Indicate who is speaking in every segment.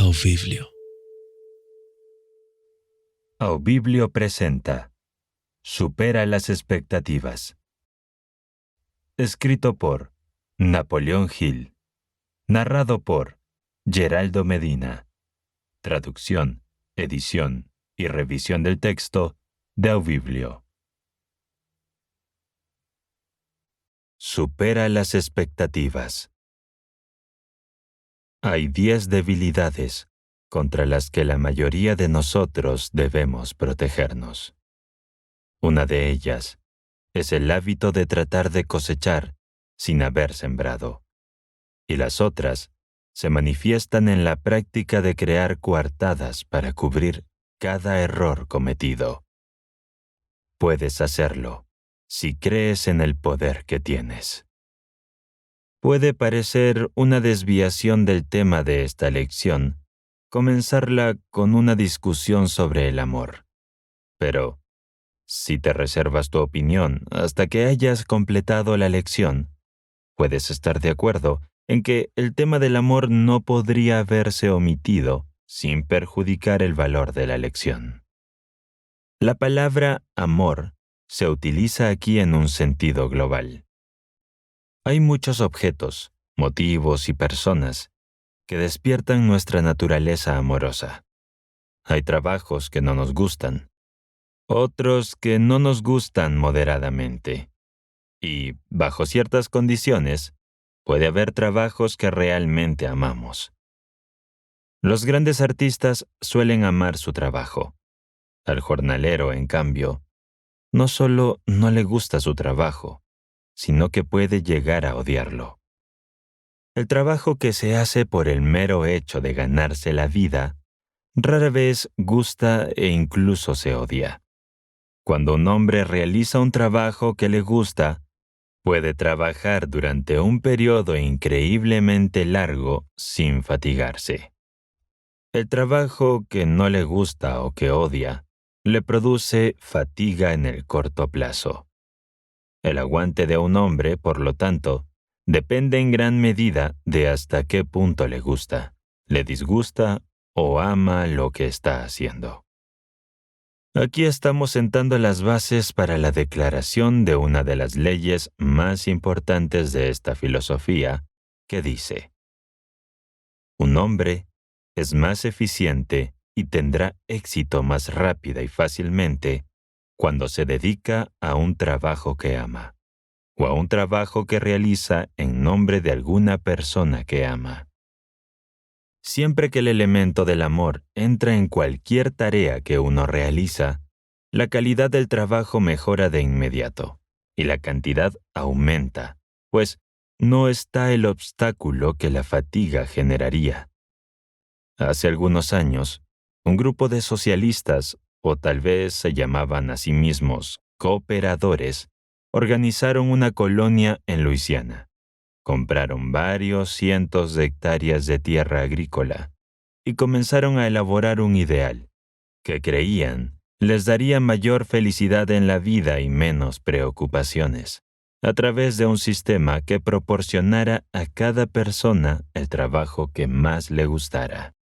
Speaker 1: Auviblio.
Speaker 2: Auviblio presenta Supera las expectativas. Escrito por Napoleón Hill. Narrado por Geraldo Medina. Traducción, edición y revisión del texto de Auviblio. Supera las expectativas. Hay 10 debilidades contra las que la mayoría de nosotros debemos protegernos. Una de ellas es el hábito de tratar de cosechar sin haber sembrado, y las otras se manifiestan en la práctica de crear coartadas para cubrir cada error cometido. Puedes hacerlo si crees en el poder que tienes. Puede parecer una desviación del tema de esta lección comenzarla con una discusión sobre el amor. Pero, si te reservas tu opinión hasta que hayas completado la lección, puedes estar de acuerdo en que el tema del amor no podría haberse omitido sin perjudicar el valor de la lección. La palabra amor se utiliza aquí en un sentido global. Hay muchos objetos, motivos y personas que despiertan nuestra naturaleza amorosa. Hay trabajos que no nos gustan, otros que no nos gustan moderadamente. Y, bajo ciertas condiciones, puede haber trabajos que realmente amamos. Los grandes artistas suelen amar su trabajo. Al jornalero, en cambio, no solo no le gusta su trabajo, sino que puede llegar a odiarlo. El trabajo que se hace por el mero hecho de ganarse la vida rara vez gusta e incluso se odia. Cuando un hombre realiza un trabajo que le gusta, puede trabajar durante un periodo increíblemente largo sin fatigarse. El trabajo que no le gusta o que odia le produce fatiga en el corto plazo. El aguante de un hombre, por lo tanto, depende en gran medida de hasta qué punto le gusta, le disgusta o ama lo que está haciendo. Aquí estamos sentando las bases para la declaración de una de las leyes más importantes de esta filosofía, que dice: un hombre es más eficiente y tendrá éxito más rápida y fácilmente cuando se dedica a un trabajo que ama, o a un trabajo que realiza en nombre de alguna persona que ama. Siempre que el elemento del amor entra en cualquier tarea que uno realiza, la calidad del trabajo mejora de inmediato, y la cantidad aumenta, pues no está el obstáculo que la fatiga generaría. Hace algunos años, un grupo de socialistas, o tal vez se llamaban a sí mismos cooperadores, organizaron una colonia en Luisiana. Compraron varios cientos de hectáreas de tierra agrícola y comenzaron a elaborar un ideal que creían les daría mayor felicidad en la vida y menos preocupaciones, a través de un sistema que proporcionara a cada persona el trabajo que más le gustara.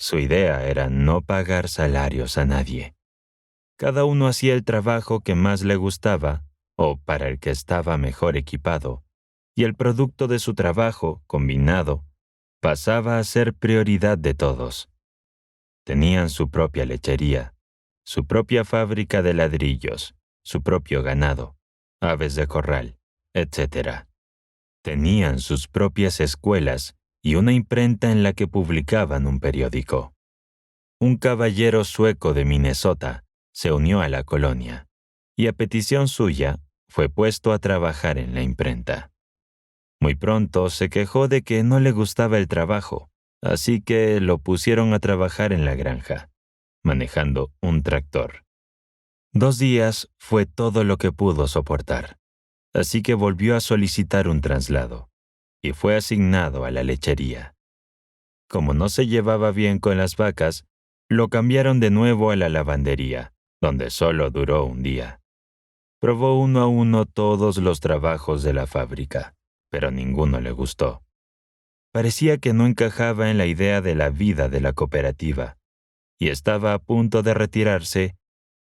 Speaker 2: Su idea era no pagar salarios a nadie. Cada uno hacía el trabajo que más le gustaba o para el que estaba mejor equipado, y el producto de su trabajo, combinado, pasaba a ser prioridad de todos. Tenían su propia lechería, su propia fábrica de ladrillos, su propio ganado, aves de corral, etc. Tenían sus propias escuelas y una imprenta en la que publicaban un periódico. Un caballero sueco de Minnesota se unió a la colonia, y a petición suya fue puesto a trabajar en la imprenta. Muy pronto se quejó de que no le gustaba el trabajo, así que lo pusieron a trabajar en la granja, manejando un tractor. 2 días fue todo lo que pudo soportar, así que volvió a solicitar un traslado, y fue asignado a la lechería. Como no se llevaba bien con las vacas, lo cambiaron de nuevo a la lavandería, donde solo duró un día. Probó uno a uno todos los trabajos de la fábrica, pero ninguno le gustó. parecía que no encajaba en la idea de la vida de la cooperativa, y estaba a punto de retirarse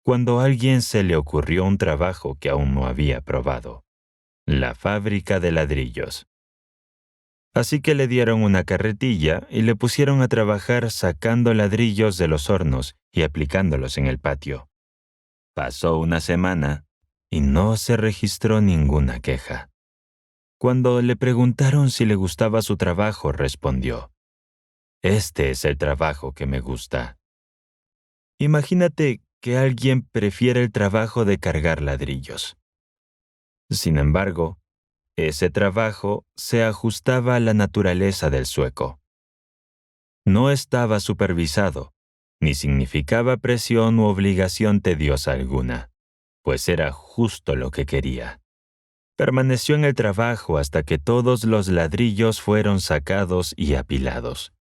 Speaker 2: cuando a alguien se le ocurrió un trabajo que aún no había probado: la fábrica de ladrillos. Así que le dieron una carretilla y le pusieron a trabajar sacando ladrillos de los hornos y aplicándolos en el patio. Pasó una semana y no se registró ninguna queja. Cuando le preguntaron si le gustaba su trabajo, respondió: «Este es el trabajo que me gusta». Imagínate que alguien prefiere el trabajo de cargar ladrillos. Sin embargo, ese trabajo se ajustaba a la naturaleza del sueco. No estaba supervisado, ni significaba presión u obligación tediosa alguna, pues era justo lo que quería. Permaneció en el trabajo hasta que todos los ladrillos fueron sacados y apilados,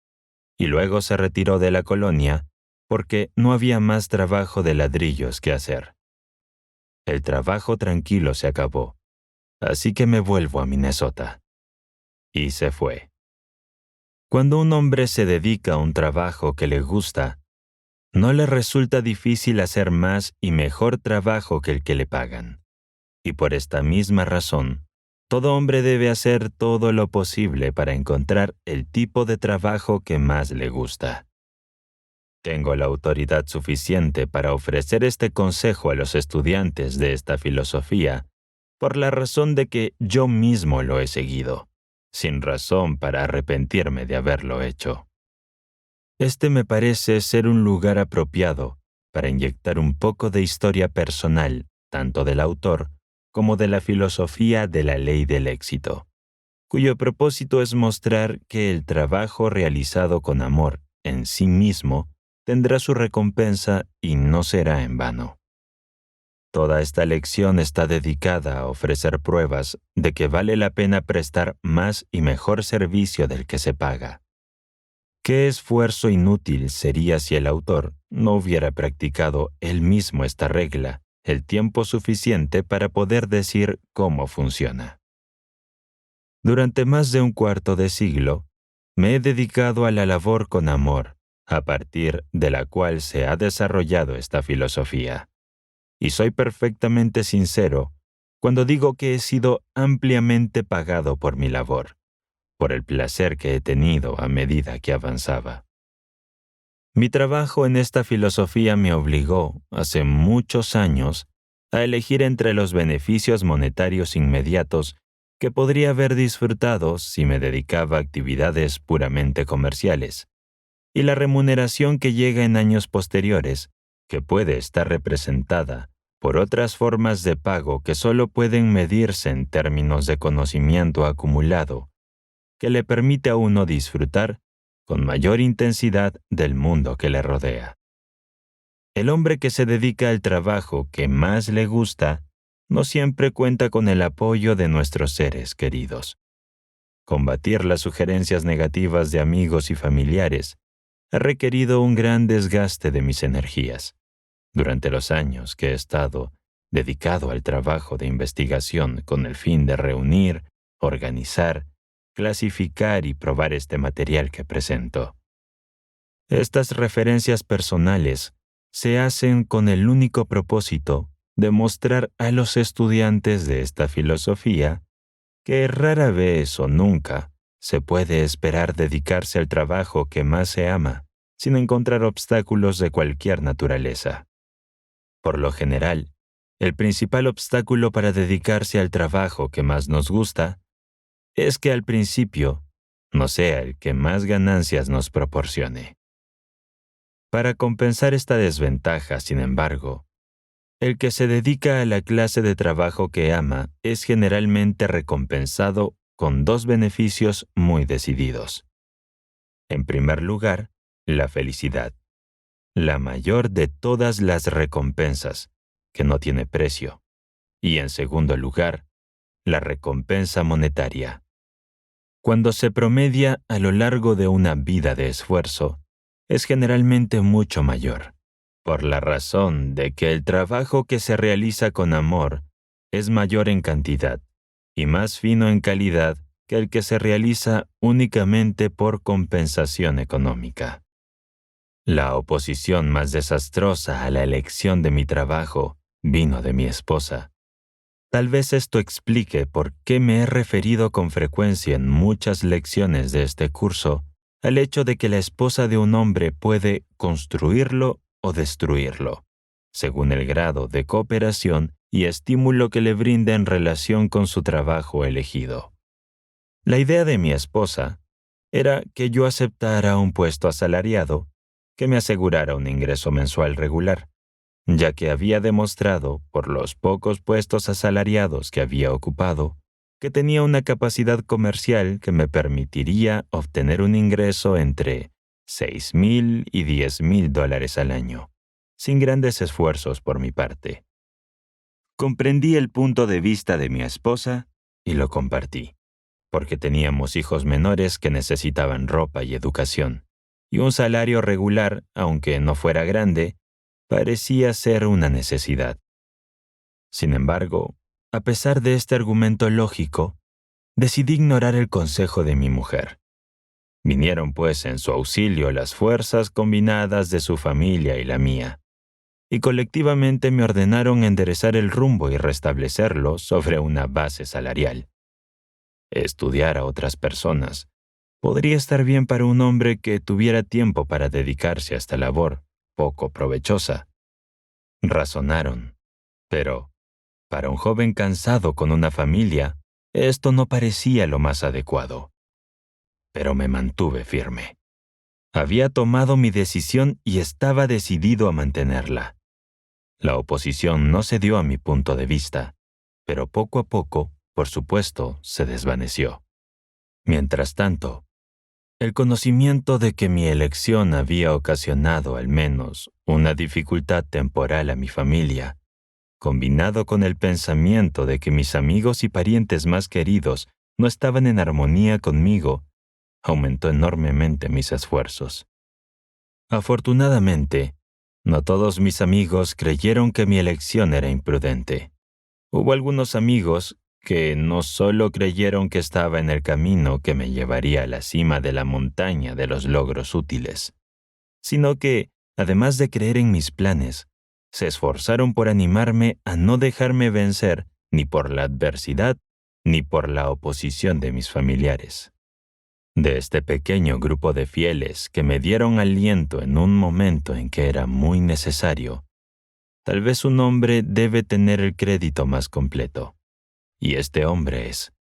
Speaker 2: y luego se retiró de la colonia porque no había más trabajo de ladrillos que hacer. El trabajo tranquilo se acabó, así que me vuelvo a Minnesota. Y se fue. Cuando un hombre se dedica a un trabajo que le gusta, no le resulta difícil hacer más y mejor trabajo que el que le pagan. Y por esta misma razón, todo hombre debe hacer todo lo posible para encontrar el tipo de trabajo que más le gusta. Tengo la autoridad suficiente para ofrecer este consejo a los estudiantes de esta filosofía por la razón de que yo mismo lo he seguido, sin razón para arrepentirme de haberlo hecho. Este me parece ser un lugar apropiado para inyectar un poco de historia personal, tanto del autor como de la filosofía de la ley del éxito, cuyo propósito es mostrar que el trabajo realizado con amor en sí mismo tendrá su recompensa y no será en vano. Toda esta lección está dedicada a ofrecer pruebas de que vale la pena prestar más y mejor servicio del que se paga. ¿Qué esfuerzo inútil sería si el autor no hubiera practicado él mismo esta regla el tiempo suficiente para poder decir cómo funciona? Durante más de un cuarto de siglo, me he dedicado a la labor con amor, a partir de la cual se ha desarrollado esta filosofía. Y soy perfectamente sincero cuando digo que he sido ampliamente pagado por mi labor, por el placer que he tenido a medida que avanzaba. Mi trabajo en esta filosofía me obligó, hace muchos años, a elegir entre los beneficios monetarios inmediatos que podría haber disfrutado si me dedicaba a actividades puramente comerciales, y la remuneración que llega en años posteriores, que puede estar representada por otras formas de pago que solo pueden medirse en términos de conocimiento acumulado, que le permite a uno disfrutar con mayor intensidad del mundo que le rodea. El hombre que se dedica al trabajo que más le gusta no siempre cuenta con el apoyo de nuestros seres queridos. Combatir las sugerencias negativas de amigos y familiares ha requerido un gran desgaste de mis energías. Durante los años que he estado dedicado al trabajo de investigación con el fin de reunir, organizar, clasificar y probar este material que presento. Estas referencias personales se hacen con el único propósito de mostrar a los estudiantes de esta filosofía que rara vez o nunca se puede esperar dedicarse al trabajo que más se ama sin encontrar obstáculos de cualquier naturaleza. Por lo general, el principal obstáculo para dedicarse al trabajo que más nos gusta es que al principio no sea el que más ganancias nos proporcione. Para compensar esta desventaja, sin embargo, el que se dedica a la clase de trabajo que ama es generalmente recompensado con dos beneficios muy decididos. En primer lugar, la felicidad, la mayor de todas las recompensas, que no tiene precio. Y en segundo lugar, la recompensa monetaria. Cuando se promedia a lo largo de una vida de esfuerzo, es generalmente mucho mayor, por la razón de que el trabajo que se realiza con amor es mayor en cantidad y más fino en calidad que el que se realiza únicamente por compensación económica. La oposición más desastrosa a la elección de mi trabajo vino de mi esposa. Tal vez esto explique por qué me he referido con frecuencia en muchas lecciones de este curso al hecho de que la esposa de un hombre puede construirlo o destruirlo, según el grado de cooperación y estímulo que le brinda en relación con su trabajo elegido. La idea de mi esposa era que yo aceptara un puesto asalariado que me asegurara un ingreso mensual regular, ya que había demostrado, por los pocos puestos asalariados que había ocupado, que tenía una capacidad comercial que me permitiría obtener un ingreso entre $6,000 y $10,000 al año, sin grandes esfuerzos por mi parte. Comprendí el punto de vista de mi esposa y lo compartí, porque teníamos hijos menores que necesitaban ropa y educación, y un salario regular, aunque no fuera grande, parecía ser una necesidad. Sin embargo, a pesar de este argumento lógico, decidí ignorar el consejo de mi mujer. Vinieron pues en su auxilio las fuerzas combinadas de su familia y la mía, y colectivamente me ordenaron enderezar el rumbo y restablecerlo sobre una base salarial. Estudiar a otras personas podría estar bien para un hombre que tuviera tiempo para dedicarse a esta labor poco provechosa. Razonaron, pero para un joven cansado con una familia, esto no parecía lo más adecuado. Pero me mantuve firme. Había tomado mi decisión y estaba decidido a mantenerla. La oposición no cedió a mi punto de vista, pero poco a poco, por supuesto, se desvaneció. Mientras tanto, el conocimiento de que mi elección había ocasionado al menos una dificultad temporal a mi familia, combinado con el pensamiento de que mis amigos y parientes más queridos no estaban en armonía conmigo, aumentó enormemente mis esfuerzos. Afortunadamente, no todos mis amigos creyeron que mi elección era imprudente. Hubo algunos amigos que no solo creyeron que estaba en el camino que me llevaría a la cima de la montaña de los logros útiles, sino que, además de creer en mis planes, se esforzaron por animarme a no dejarme vencer ni por la adversidad ni por la oposición de mis familiares. De este pequeño grupo de fieles que me dieron aliento en un momento en que era muy necesario, tal vez un hombre debe tener el crédito más completo. Y este hombre es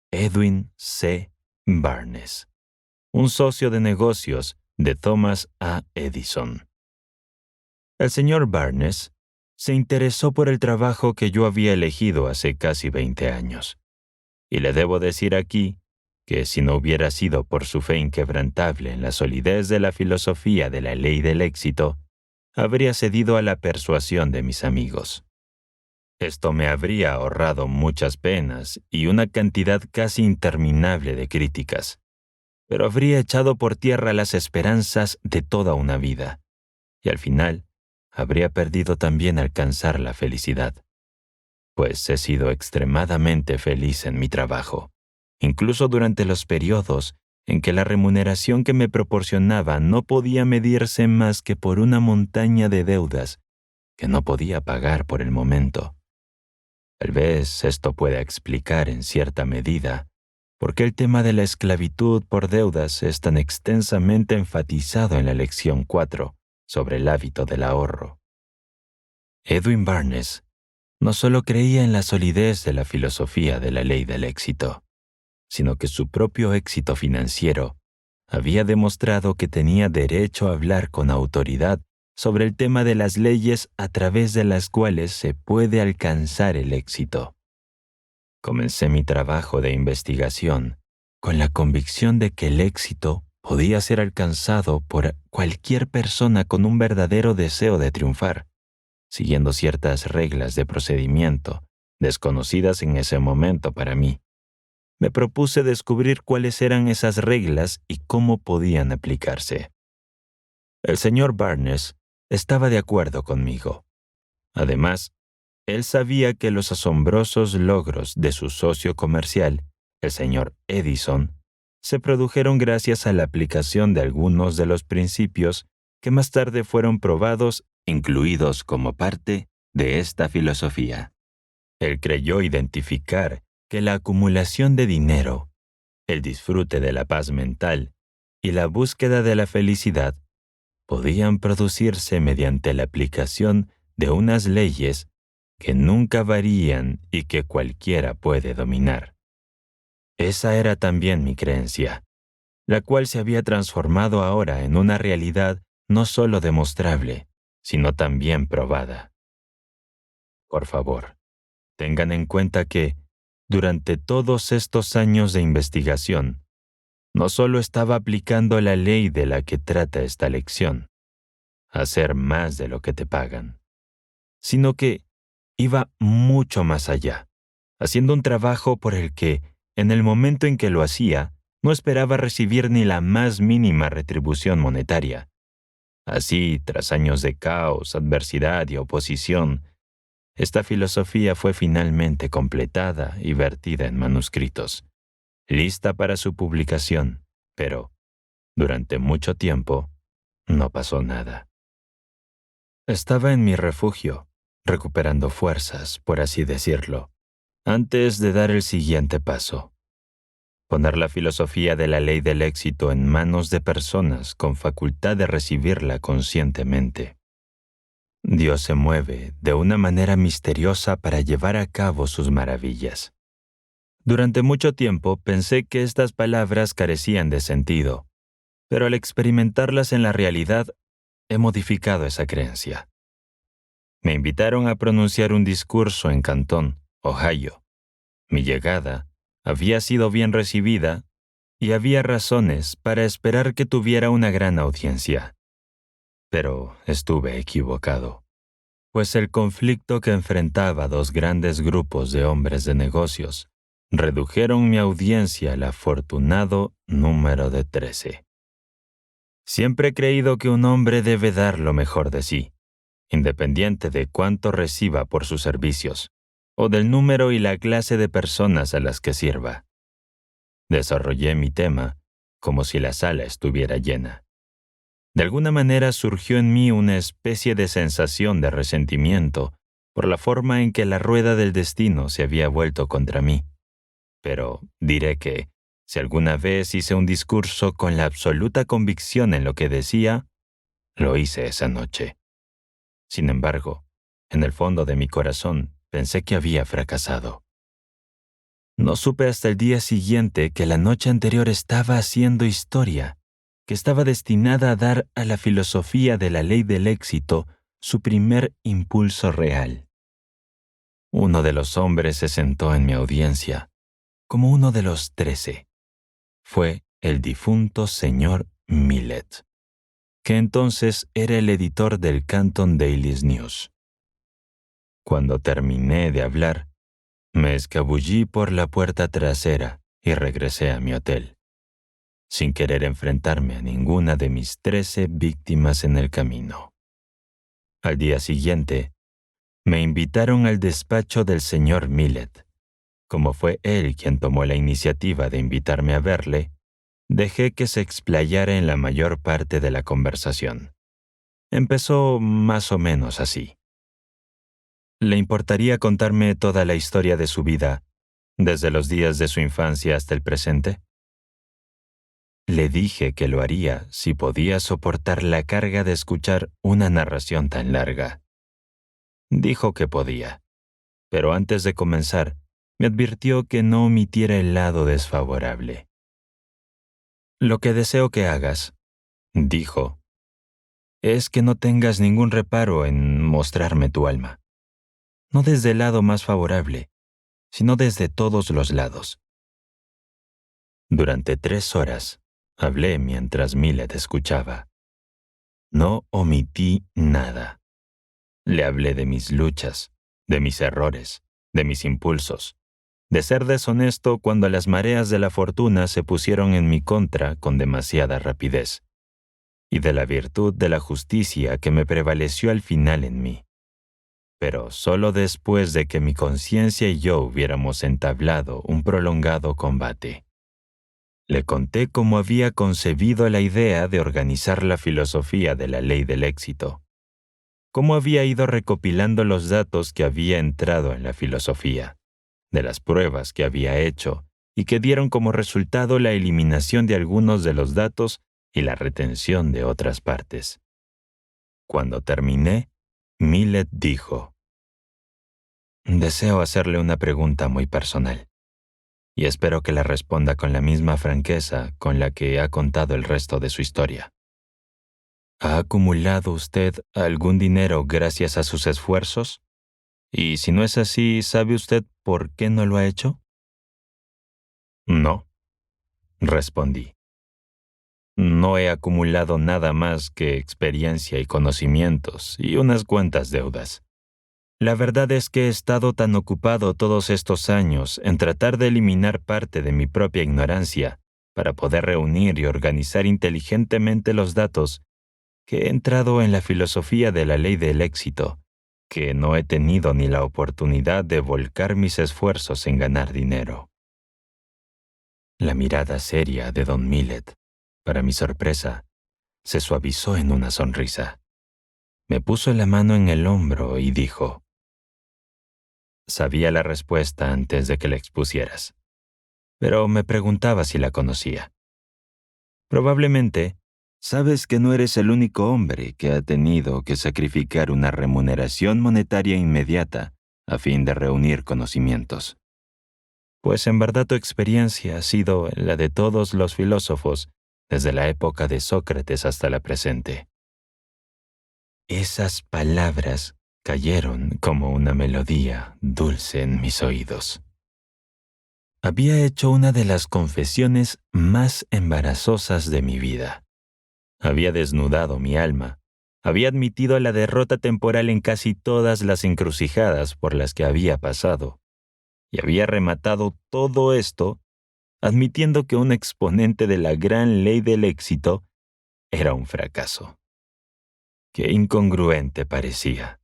Speaker 2: Edwin C. Barnes, un socio de negocios de Thomas A. Edison. El señor Barnes se interesó por el trabajo que yo había elegido hace casi 20 años. Y le debo decir aquí que si no hubiera sido por su fe inquebrantable en la solidez de la filosofía de la ley del éxito, habría cedido a la persuasión de mis amigos. Esto me habría ahorrado muchas penas y una cantidad casi interminable de críticas, pero habría echado por tierra las esperanzas de toda una vida, y al final habría perdido también alcanzar la felicidad, pues he sido extremadamente feliz en mi trabajo, incluso durante los periodos en que la remuneración que me proporcionaba no podía medirse más que por una montaña de deudas que no podía pagar por el momento. Tal vez esto pueda explicar en cierta medida por qué el tema de la esclavitud por deudas es tan extensamente enfatizado en la lección 4 sobre el hábito del ahorro. Edwin Barnes no solo creía en la solidez de la filosofía de la ley del éxito, sino que su propio éxito financiero había demostrado que tenía derecho a hablar con autoridad sobre el tema de las leyes a través de las cuales se puede alcanzar el éxito. Comencé mi trabajo de investigación con la convicción de que el éxito podía ser alcanzado por cualquier persona con un verdadero deseo de triunfar, siguiendo ciertas reglas de procedimiento desconocidas en ese momento para mí. Me propuse descubrir cuáles eran esas reglas y cómo podían aplicarse. El señor Barnes estaba de acuerdo conmigo. Además, él sabía que los asombrosos logros de su socio comercial el señor Edison, se produjeron gracias a la aplicación de algunos de los principios que más tarde fueron probados, incluidos como parte de esta filosofía. Él creyó identificar que la acumulación de dinero, el disfrute de la paz mental y la búsqueda de la felicidad podían producirse mediante la aplicación de unas leyes que nunca varían y que cualquiera puede dominar. Esa era también mi creencia, la cual se había transformado ahora en una realidad no solo demostrable, sino también probada. Por favor, tengan en cuenta que, durante todos estos años de investigación, no solo estaba aplicando la ley de la que trata esta lección, hacer más de lo que te pagan, sino que iba mucho más allá, haciendo un trabajo por el que, en el momento en que lo hacía, no esperaba recibir ni la más mínima retribución monetaria. Así, tras años de caos, adversidad y oposición, esta filosofía fue finalmente completada y vertida en manuscritos, lista para su publicación, pero, durante mucho tiempo, no pasó nada. Estaba en mi refugio, recuperando fuerzas, por así decirlo, antes de dar el siguiente paso: poner la filosofía de la ley del éxito en manos de personas con facultad de recibirla conscientemente. Dios se mueve de una manera misteriosa para llevar a cabo sus maravillas. Durante mucho tiempo pensé que estas palabras carecían de sentido, pero al experimentarlas en la realidad, he modificado esa creencia. Me invitaron a pronunciar un discurso en Canton, Ohio. Mi llegada había sido bien recibida y había razones para esperar que tuviera una gran audiencia. Pero estuve equivocado, pues el conflicto que enfrentaba dos grandes grupos de hombres de negocios redujeron mi audiencia al afortunado número de 13. Siempre he creído que un hombre debe dar lo mejor de sí, independiente de cuánto reciba por sus servicios, o del número y la clase de personas a las que sirva. Desarrollé mi tema como si la sala estuviera llena. De alguna manera surgió en mí una especie de sensación de resentimiento por la forma en que la rueda del destino se había vuelto contra mí. Pero diré que, si alguna vez hice un discurso con la absoluta convicción en lo que decía, lo hice esa noche. Sin embargo, en el fondo de mi corazón, pensé que había fracasado. No supe hasta el día siguiente que la noche anterior estaba haciendo historia, que estaba destinada a dar a la filosofía de la ley del éxito su primer impulso real. Uno de los hombres se sentó en mi audiencia, como uno de los 13. Fue el difunto señor Millet, que entonces era el editor del Canton Daily News. Cuando terminé de hablar, me escabullí por la puerta trasera y regresé a mi hotel, sin querer enfrentarme a ninguna de mis 13 víctimas en el camino. Al día siguiente, me invitaron al despacho del señor Millet. Como fue él quien tomó la iniciativa de invitarme a verle, dejé que se explayara en la mayor parte de la conversación. Empezó más o menos así. ¿Le importaría contarme toda la historia de su vida, desde los días de su infancia hasta el presente? Le dije que lo haría si podía soportar la carga de escuchar una narración tan larga. Dijo que podía, pero antes de comenzar, me advirtió que no omitiera el lado desfavorable. «Lo que deseo que hagas», dijo, «es que no tengas ningún reparo en mostrarme tu alma. No desde el lado más favorable, sino desde todos los lados». Durante 3 horas, hablé mientras Millet escuchaba. No omití nada. Le hablé de mis luchas, de mis errores, de mis impulsos, de ser deshonesto cuando las mareas de la fortuna se pusieron en mi contra con demasiada rapidez, y de la virtud de la justicia que me prevaleció al final en mí. pero solo después de que mi conciencia y yo hubiéramos entablado un prolongado combate. Le conté cómo había concebido la idea de organizar la filosofía de la ley del éxito, cómo había ido recopilando los datos que había entrado en la filosofía, de las pruebas que había hecho y que dieron como resultado la eliminación de algunos de los datos y la retención de otras partes. Cuando terminé, Millet dijo: «Deseo hacerle una pregunta muy personal, y espero que la responda con la misma franqueza con la que ha contado el resto de su historia. ¿Ha acumulado usted algún dinero gracias a sus esfuerzos? Y si no es así, ¿sabe usted por qué no lo ha hecho?» «No», respondí. «No he acumulado nada más que experiencia y conocimientos y unas cuantas deudas. La verdad es que he estado tan ocupado todos estos años en tratar de eliminar parte de mi propia ignorancia para poder reunir y organizar inteligentemente los datos que he entrado en la filosofía de la ley del éxito, que no he tenido ni la oportunidad de volcar mis esfuerzos en ganar dinero». La mirada seria de don Millet, para mi sorpresa, se suavizó en una sonrisa. Me puso la mano en el hombro y dijo: «Sabía la respuesta antes de que la expusieras, pero me preguntaba si la conocía. Probablemente sabes que no eres el único hombre que ha tenido que sacrificar una remuneración monetaria inmediata a fin de reunir conocimientos. Pues en verdad tu experiencia ha sido la de todos los filósofos desde la época de Sócrates hasta la presente». Esas palabras cayeron como una melodía dulce en mis oídos. Había hecho una de las confesiones más embarazosas de mi vida. Había desnudado mi alma, había admitido la derrota temporal en casi todas las encrucijadas por las que había pasado, y había rematado todo esto admitiendo que un exponente de la gran ley del éxito era un fracaso. Qué incongruente parecía.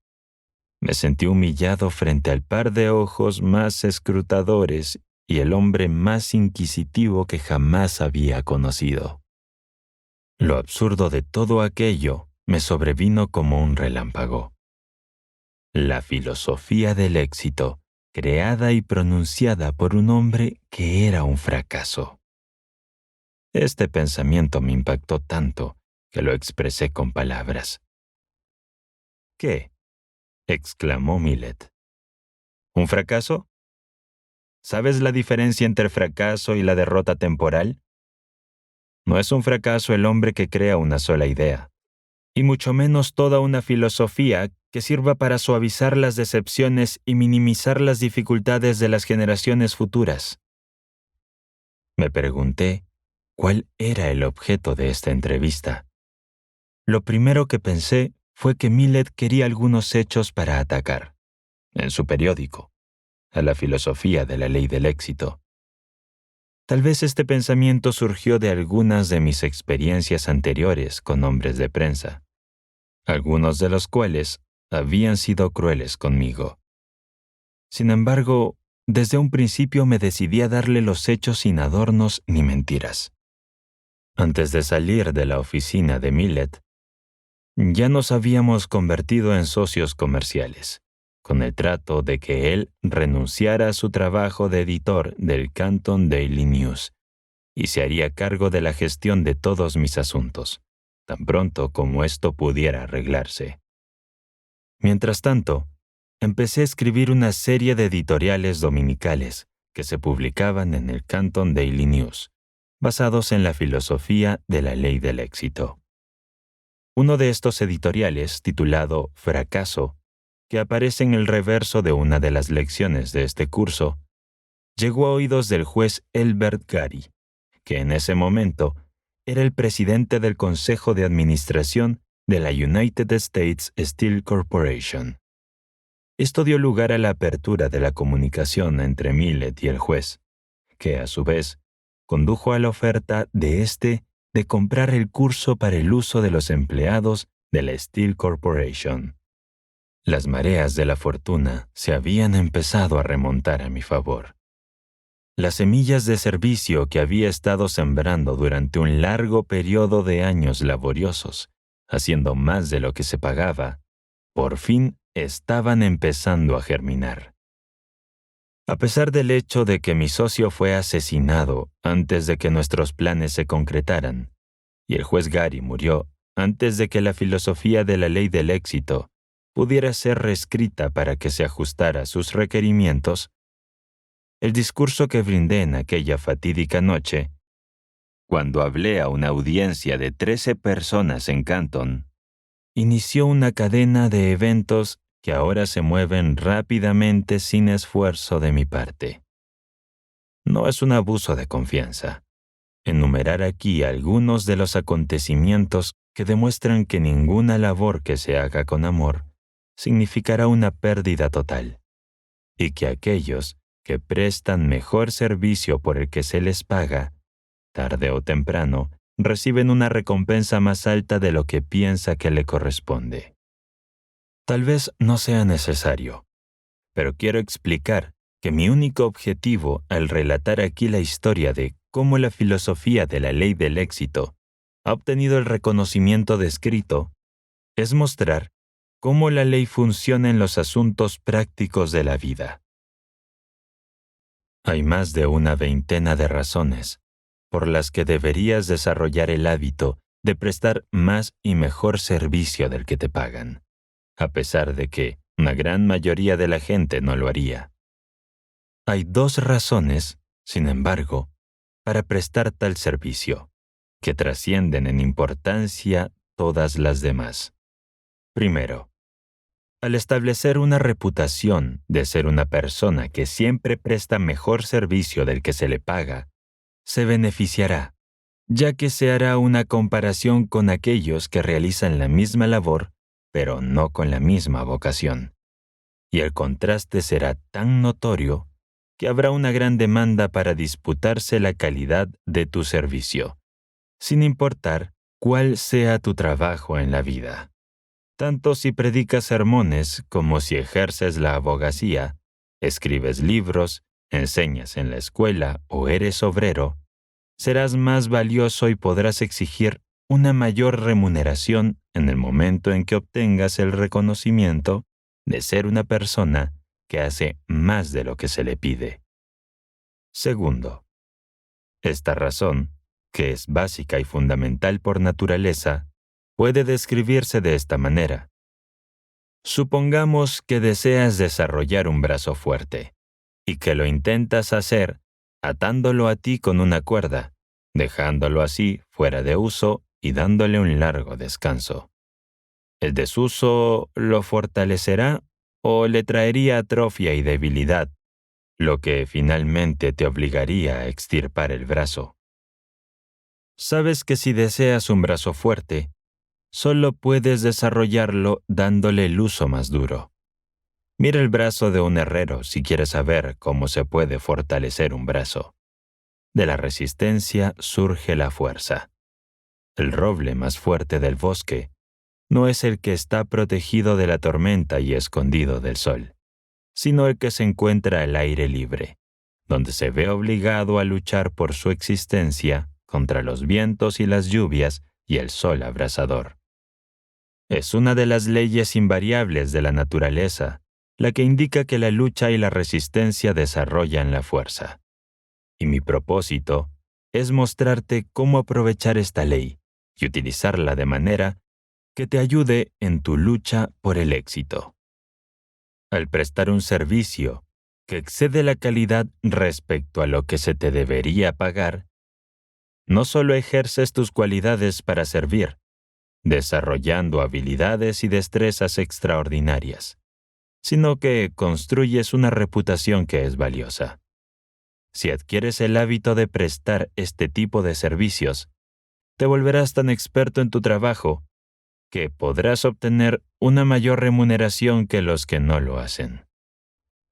Speaker 2: Me sentí humillado frente al par de ojos más escrutadores y el hombre más inquisitivo que jamás había conocido. Lo absurdo de todo aquello me sobrevino como un relámpago. La filosofía del éxito, creada y pronunciada por un hombre que era un fracaso. Este pensamiento me impactó tanto que lo expresé con palabras. «¿Qué?», exclamó Millet. «¿Un fracaso? ¿Sabes la diferencia entre el fracaso y la derrota temporal? No es un fracaso el hombre que crea una sola idea, y mucho menos toda una filosofía que sirva para suavizar las decepciones y minimizar las dificultades de las generaciones futuras». Me pregunté cuál era el objeto de esta entrevista. Lo primero que pensé fue que Millet quería algunos hechos para atacar, en su periódico, a la filosofía de la ley del éxito. Tal vez este pensamiento surgió de algunas de mis experiencias anteriores con hombres de prensa, algunos de los cuales habían sido crueles conmigo. Sin embargo, desde un principio me decidí a darle los hechos sin adornos ni mentiras. Antes de salir de la oficina de Millet, ya nos habíamos convertido en socios comerciales, con el trato de que él renunciara a su trabajo de editor del Canton Daily News y se haría cargo de la gestión de todos mis asuntos, tan pronto como esto pudiera arreglarse. Mientras tanto, empecé a escribir una serie de editoriales dominicales que se publicaban en el Canton Daily News, basados en la filosofía de la ley del éxito. Uno de estos editoriales, titulado Fracaso, que aparece en el reverso de una de las lecciones de este curso, llegó a oídos del juez Elbert Gary, que en ese momento era el presidente del Consejo de Administración de la United States Steel Corporation. Esto dio lugar a la apertura de la comunicación entre Millet y el juez, que a su vez condujo a la oferta de comprar el curso para el uso de los empleados de la Steel Corporation. Las mareas de la fortuna se habían empezado a remontar a mi favor. Las semillas de servicio que había estado sembrando durante un largo periodo de años laboriosos, haciendo más de lo que se pagaba, por fin estaban empezando a germinar. A pesar del hecho de que mi socio fue asesinado antes de que nuestros planes se concretaran, y el juez Gary murió antes de que la filosofía de la ley del éxito pudiera ser reescrita para que se ajustara a sus requerimientos, el discurso que brindé en aquella fatídica noche, cuando hablé a una audiencia de 13 personas en Canton, inició una cadena de eventos que ahora se mueven rápidamente sin esfuerzo de mi parte. No es un abuso de confianza enumerar aquí algunos de los acontecimientos que demuestran que ninguna labor que se haga con amor significará una pérdida total, y que aquellos que prestan mejor servicio por el que se les paga, tarde o temprano, reciben una recompensa más alta de lo que piensa que le corresponde. Tal vez no sea necesario, pero quiero explicar que mi único objetivo al relatar aquí la historia de cómo la filosofía de la ley del éxito ha obtenido el reconocimiento descrito es mostrar cómo la ley funciona en los asuntos prácticos de la vida. Hay más de una veintena de razones por las que deberías desarrollar el hábito de prestar más y mejor servicio del que te pagan, a pesar de que una gran mayoría de la gente no lo haría. Hay 2 razones, sin embargo, para prestar tal servicio, que trascienden en importancia todas las demás. Primero, al establecer una reputación de ser una persona que siempre presta mejor servicio del que se le paga, se beneficiará, ya que se hará una comparación con aquellos que realizan la misma labor, pero no con la misma vocación. Y el contraste será tan notorio que habrá una gran demanda para disputarse la calidad de tu servicio, sin importar cuál sea tu trabajo en la vida. Tanto si predicas sermones como si ejerces la abogacía, escribes libros, enseñas en la escuela o eres obrero, serás más valioso y podrás exigir una mayor remuneración en el momento en que obtengas el reconocimiento de ser una persona que hace más de lo que se le pide. Segundo, esta razón, que es básica y fundamental por naturaleza, puede describirse de esta manera. Supongamos que deseas desarrollar un brazo fuerte y que lo intentas hacer atándolo a ti con una cuerda, dejándolo así fuera de uso y dándole un largo descanso. ¿El desuso lo fortalecerá o le traería atrofia y debilidad, lo que finalmente te obligaría a extirpar el brazo? Sabes que si deseas un brazo fuerte, solo puedes desarrollarlo dándole el uso más duro. Mira el brazo de un herrero si quieres saber cómo se puede fortalecer un brazo. De la resistencia surge la fuerza. El roble más fuerte del bosque no es el que está protegido de la tormenta y escondido del sol, sino el que se encuentra al aire libre, donde se ve obligado a luchar por su existencia contra los vientos y las lluvias y el sol abrasador. Es una de las leyes invariables de la naturaleza, la que indica que la lucha y la resistencia desarrollan la fuerza. Y mi propósito es mostrarte cómo aprovechar esta ley y utilizarla de manera que te ayude en tu lucha por el éxito. Al prestar un servicio que excede la calidad respecto a lo que se te debería pagar, no solo ejerces tus cualidades para servir, desarrollando habilidades y destrezas extraordinarias, sino que construyes una reputación que es valiosa. Si adquieres el hábito de prestar este tipo de servicios, te volverás tan experto en tu trabajo que podrás obtener una mayor remuneración que los que no lo hacen.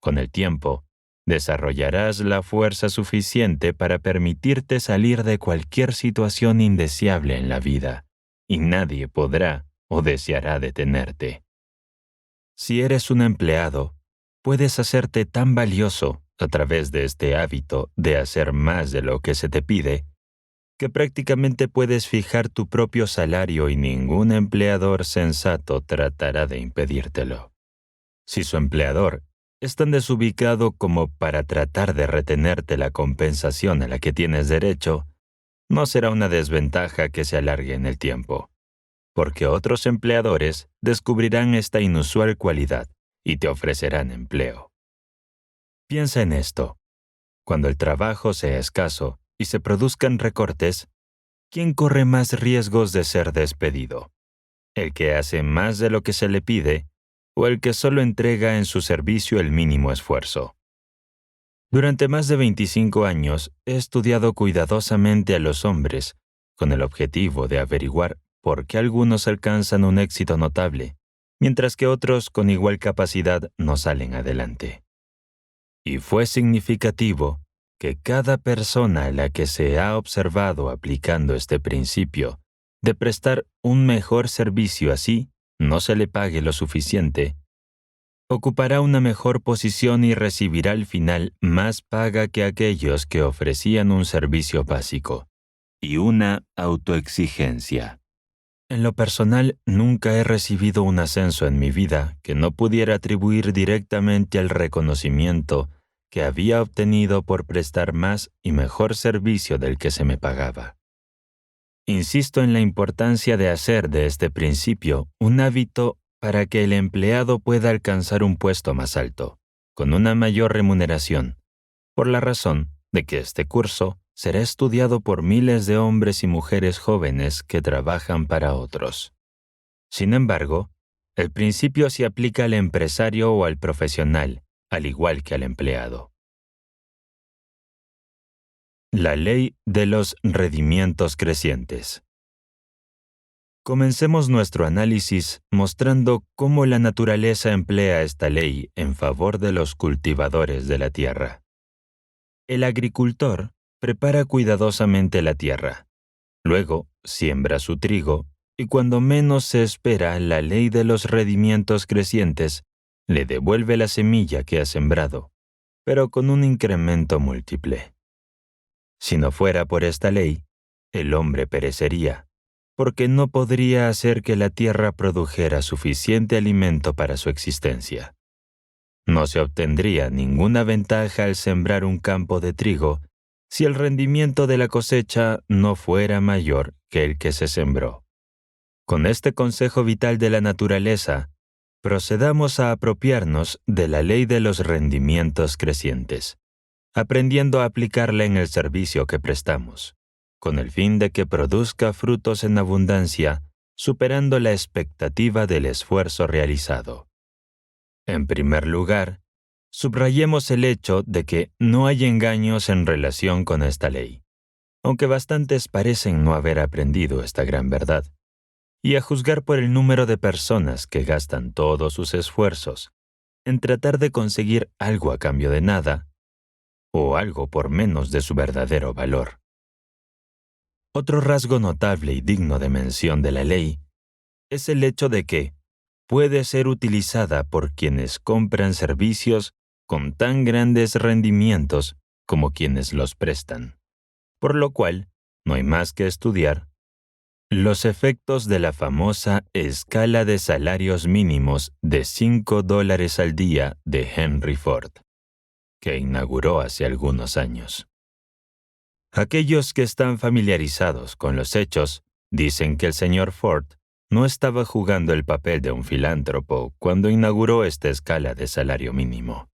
Speaker 2: Con el tiempo, desarrollarás la fuerza suficiente para permitirte salir de cualquier situación indeseable en la vida, y nadie podrá o deseará detenerte. Si eres un empleado, puedes hacerte tan valioso a través de este hábito de hacer más de lo que se te pide, que prácticamente puedes fijar tu propio salario y ningún empleador sensato tratará de impedírtelo. Si su empleador es tan desubicado como para tratar de retenerte la compensación a la que tienes derecho, no será una desventaja que se alargue en el tiempo, porque otros empleadores descubrirán esta inusual cualidad y te ofrecerán empleo. Piensa en esto. Cuando el trabajo sea escaso y se produzcan recortes, ¿quién corre más riesgos de ser despedido? ¿El que hace más de lo que se le pide o el que solo entrega en su servicio el mínimo esfuerzo? Durante más de 25 años he estudiado cuidadosamente a los hombres con el objetivo de averiguar por qué algunos alcanzan un éxito notable, mientras que otros con igual capacidad no salen adelante. Y fue significativo que cada persona a la que se ha observado aplicando este principio de prestar un mejor servicio así no se le pague lo suficiente, ocupará una mejor posición y recibirá al final más paga que aquellos que ofrecían un servicio básico y una autoexigencia. En lo personal, nunca he recibido un ascenso en mi vida que no pudiera atribuir directamente al reconocimiento que había obtenido por prestar más y mejor servicio del que se me pagaba. Insisto en la importancia de hacer de este principio un hábito para que el empleado pueda alcanzar un puesto más alto, con una mayor remuneración, por la razón de que este curso será estudiado por miles de hombres y mujeres jóvenes que trabajan para otros. Sin embargo, el principio se aplica al empresario o al profesional, al igual que al empleado. La ley de los rendimientos crecientes. Comencemos nuestro análisis mostrando cómo la naturaleza emplea esta ley en favor de los cultivadores de la tierra. El agricultor prepara cuidadosamente la tierra. Luego siembra su trigo y cuando menos se espera, la ley de los rendimientos crecientes le devuelve la semilla que ha sembrado, pero con un incremento múltiple. Si no fuera por esta ley, el hombre perecería, porque no podría hacer que la tierra produjera suficiente alimento para su existencia. No se obtendría ninguna ventaja al sembrar un campo de trigo si el rendimiento de la cosecha no fuera mayor que el que se sembró. Con este consejo vital de la naturaleza, procedamos a apropiarnos de la ley de los rendimientos crecientes, aprendiendo a aplicarla en el servicio que prestamos, con el fin de que produzca frutos en abundancia, superando la expectativa del esfuerzo realizado. En primer lugar, subrayemos el hecho de que no hay engaños en relación con esta ley, aunque bastantes parecen no haber aprendido esta gran verdad. Y a juzgar por el número de personas que gastan todos sus esfuerzos en tratar de conseguir algo a cambio de nada, o algo por menos de su verdadero valor. Otro rasgo notable y digno de mención de la ley es el hecho de que puede ser utilizada por quienes compran servicios con tan grandes rendimientos como quienes los prestan, por lo cual no hay más que estudiar los efectos de la famosa escala de salarios mínimos de $5 al día de Henry Ford, que inauguró hace algunos años. Aquellos que están familiarizados con los hechos dicen que el señor Ford no estaba jugando el papel de un filántropo cuando inauguró esta escala de salario mínimo,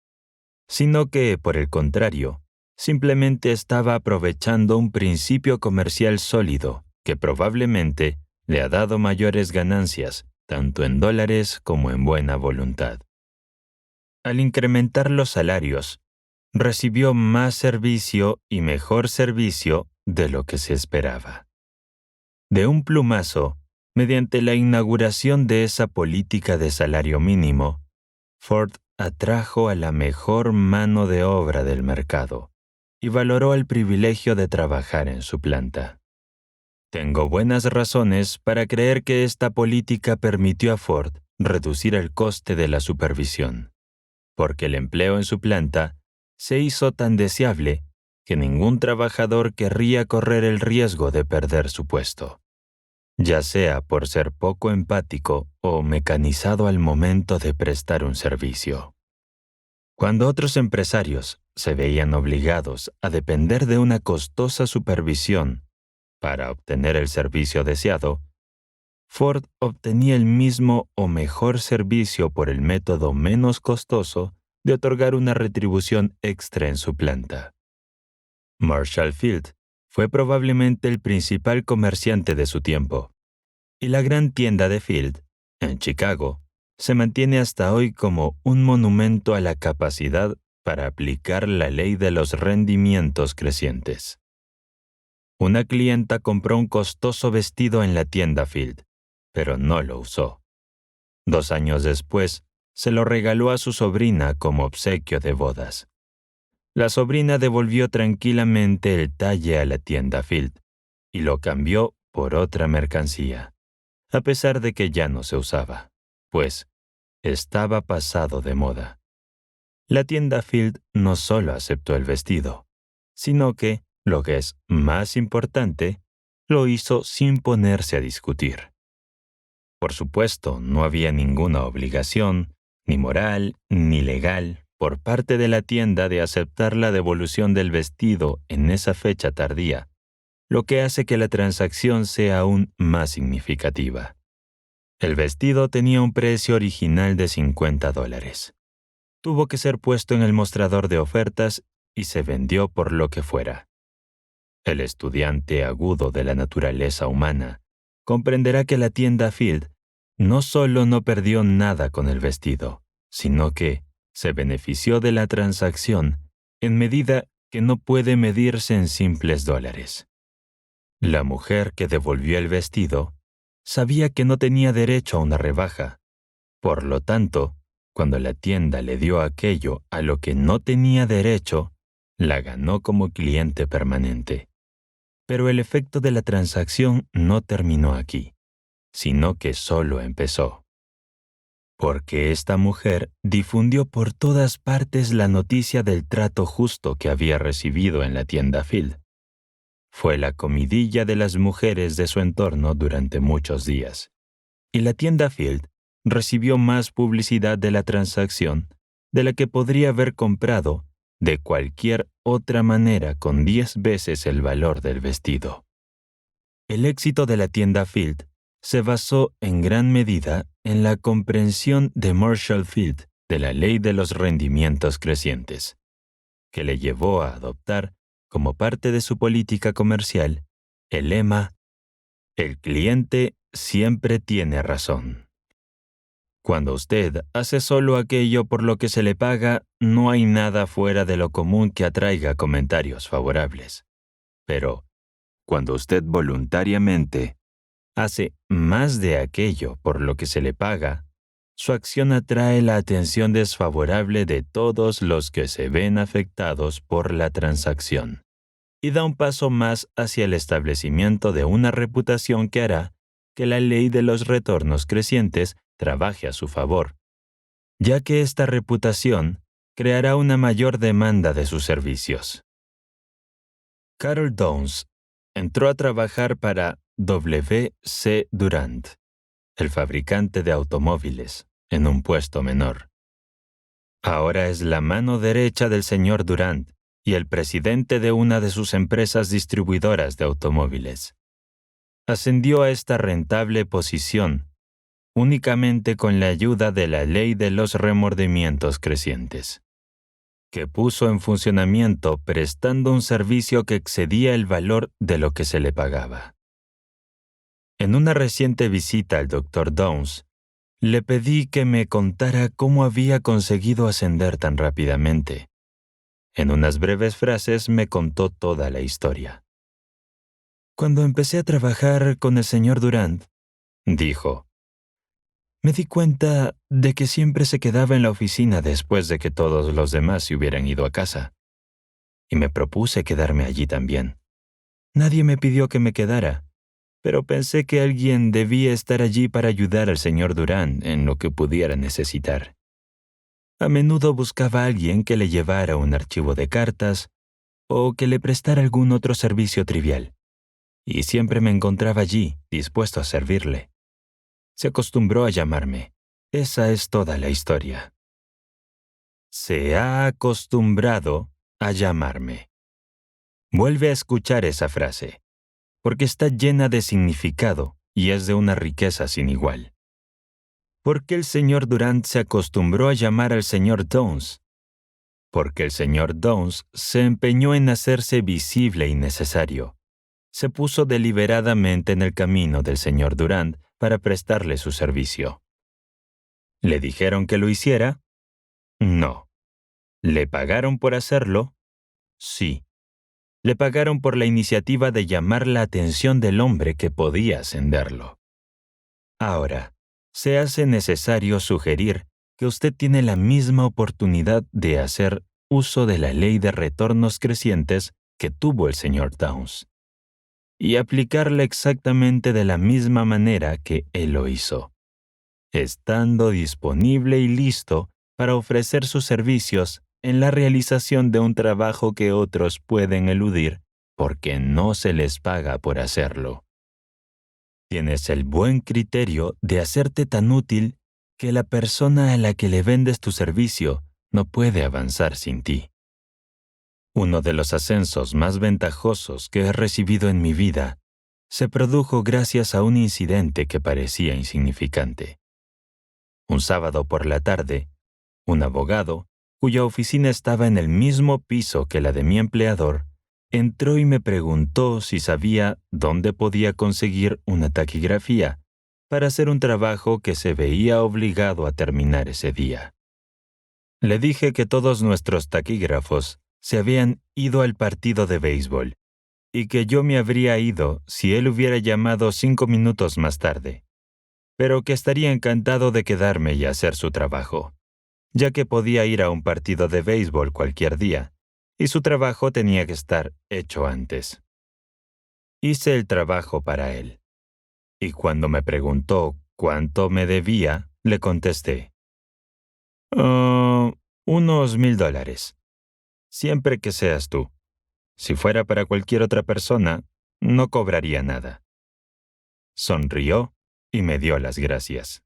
Speaker 2: sino que, por el contrario, simplemente estaba aprovechando un principio comercial sólido que probablemente le ha dado mayores ganancias, tanto en dólares como en buena voluntad. Al incrementar los salarios, recibió más servicio y mejor servicio de lo que se esperaba. De un plumazo, mediante la inauguración de esa política de salario mínimo, Ford atrajo a la mejor mano de obra del mercado y valoró el privilegio de trabajar en su planta. Tengo buenas razones para creer que esta política permitió a Ford reducir el coste de la supervisión, porque el empleo en su planta se hizo tan deseable que ningún trabajador querría correr el riesgo de perder su puesto, ya sea por ser poco empático o mecanizado al momento de prestar un servicio. Cuando otros empresarios se veían obligados a depender de una costosa supervisión para obtener el servicio deseado, Ford obtenía el mismo o mejor servicio por el método menos costoso de otorgar una retribución extra en su planta. Marshall Field fue probablemente el principal comerciante de su tiempo, y la gran tienda de Field, en Chicago, se mantiene hasta hoy como un monumento a la capacidad para aplicar la ley de los rendimientos crecientes. Una clienta compró un costoso vestido en la tienda Field, pero no lo usó. 2 años después, se lo regaló a su sobrina como obsequio de bodas. La sobrina devolvió tranquilamente el talle a la tienda Field y lo cambió por otra mercancía, a pesar de que ya no se usaba, pues estaba pasado de moda. La tienda Field no solo aceptó el vestido, sino que, lo que es más importante, lo hizo sin ponerse a discutir. Por supuesto, no había ninguna obligación, ni moral, ni legal, por parte de la tienda de aceptar la devolución del vestido en esa fecha tardía, lo que hace que la transacción sea aún más significativa. El vestido tenía un precio original de $50. Tuvo que ser puesto en el mostrador de ofertas y se vendió por lo que fuera. El estudiante agudo de la naturaleza humana comprenderá que la tienda Field no solo no perdió nada con el vestido, sino que se benefició de la transacción en medida que no puede medirse en simples dólares. La mujer que devolvió el vestido sabía que no tenía derecho a una rebaja. Por lo tanto, cuando la tienda le dio aquello a lo que no tenía derecho, la ganó como cliente permanente. Pero el efecto de la transacción no terminó aquí, sino que solo empezó. Porque esta mujer difundió por todas partes la noticia del trato justo que había recibido en la tienda Field. Fue la comidilla de las mujeres de su entorno durante muchos días, y la tienda Field recibió más publicidad de la transacción de la que podría haber comprado de cualquier otra manera con 10 veces el valor del vestido. El éxito de la tienda Field se basó en gran medida en la comprensión de Marshall Field de la ley de los rendimientos crecientes, que le llevó a adoptar, como parte de su política comercial, el lema «El cliente siempre tiene razón». Cuando usted hace solo aquello por lo que se le paga, no hay nada fuera de lo común que atraiga comentarios favorables. Pero, cuando usted voluntariamente hace más de aquello por lo que se le paga, su acción atrae la atención desfavorable de todos los que se ven afectados por la transacción, y da un paso más hacia el establecimiento de una reputación que hará que la ley de los retornos crecientes trabaje a su favor, ya que esta reputación creará una mayor demanda de sus servicios. Carol Downs entró a trabajar para W. C. Durant, el fabricante de automóviles, en un puesto menor. Ahora es la mano derecha del señor Durant y el presidente de una de sus empresas distribuidoras de automóviles. Ascendió a esta rentable posición únicamente con la ayuda de la ley de los remordimientos crecientes, que puso en funcionamiento prestando un servicio que excedía el valor de lo que se le pagaba. En una reciente visita al Dr. Downs, le pedí que me contara cómo había conseguido ascender tan rápidamente. En unas breves frases me contó toda la historia. Cuando empecé a trabajar con el señor Durant, dijo, me di cuenta de que siempre se quedaba en la oficina después de que todos los demás se hubieran ido a casa. Y me propuse quedarme allí también. Nadie me pidió que me quedara, pero pensé que alguien debía estar allí para ayudar al señor Durant en lo que pudiera necesitar. A menudo buscaba a alguien que le llevara un archivo de cartas o que le prestara algún otro servicio trivial, y siempre me encontraba allí, dispuesto a servirle. Se acostumbró a llamarme. Esa es toda la historia. Se ha acostumbrado a llamarme. Vuelve a escuchar esa frase, porque está llena de significado y es de una riqueza sin igual. ¿Por qué el señor Durant se acostumbró a llamar al señor Downes? Porque el señor Downes se empeñó en hacerse visible y necesario. Se puso deliberadamente en el camino del señor Durant para prestarle su servicio. ¿Le dijeron que lo hiciera? No. ¿Le pagaron por hacerlo? Sí. Le pagaron por la iniciativa de llamar la atención del hombre que podía ascenderlo. Ahora, se hace necesario sugerir que usted tiene la misma oportunidad de hacer uso de la ley de retornos crecientes que tuvo el señor Downes, y aplicarla exactamente de la misma manera que él lo hizo, estando disponible y listo para ofrecer sus servicios en la realización de un trabajo que otros pueden eludir porque no se les paga por hacerlo. Tienes el buen criterio de hacerte tan útil que la persona a la que le vendes tu servicio no puede avanzar sin ti. Uno de los ascensos más ventajosos que he recibido en mi vida se produjo gracias a un incidente que parecía insignificante. Un sábado por la tarde, un abogado, cuya oficina estaba en el mismo piso que la de mi empleador, entró y me preguntó si sabía dónde podía conseguir una taquigrafía para hacer un trabajo que se veía obligado a terminar ese día. Le dije que todos nuestros taquígrafos se habían ido al partido de béisbol y que yo me habría ido si él hubiera llamado 5 minutos más tarde, pero que estaría encantado de quedarme y hacer su trabajo, ya que podía ir a un partido de béisbol cualquier día, y su trabajo tenía que estar hecho antes. Hice el trabajo para él, y cuando me preguntó cuánto me debía, le contesté, unos $1,000, siempre que seas tú. Si fuera para cualquier otra persona, no cobraría nada. Sonrió y me dio las gracias.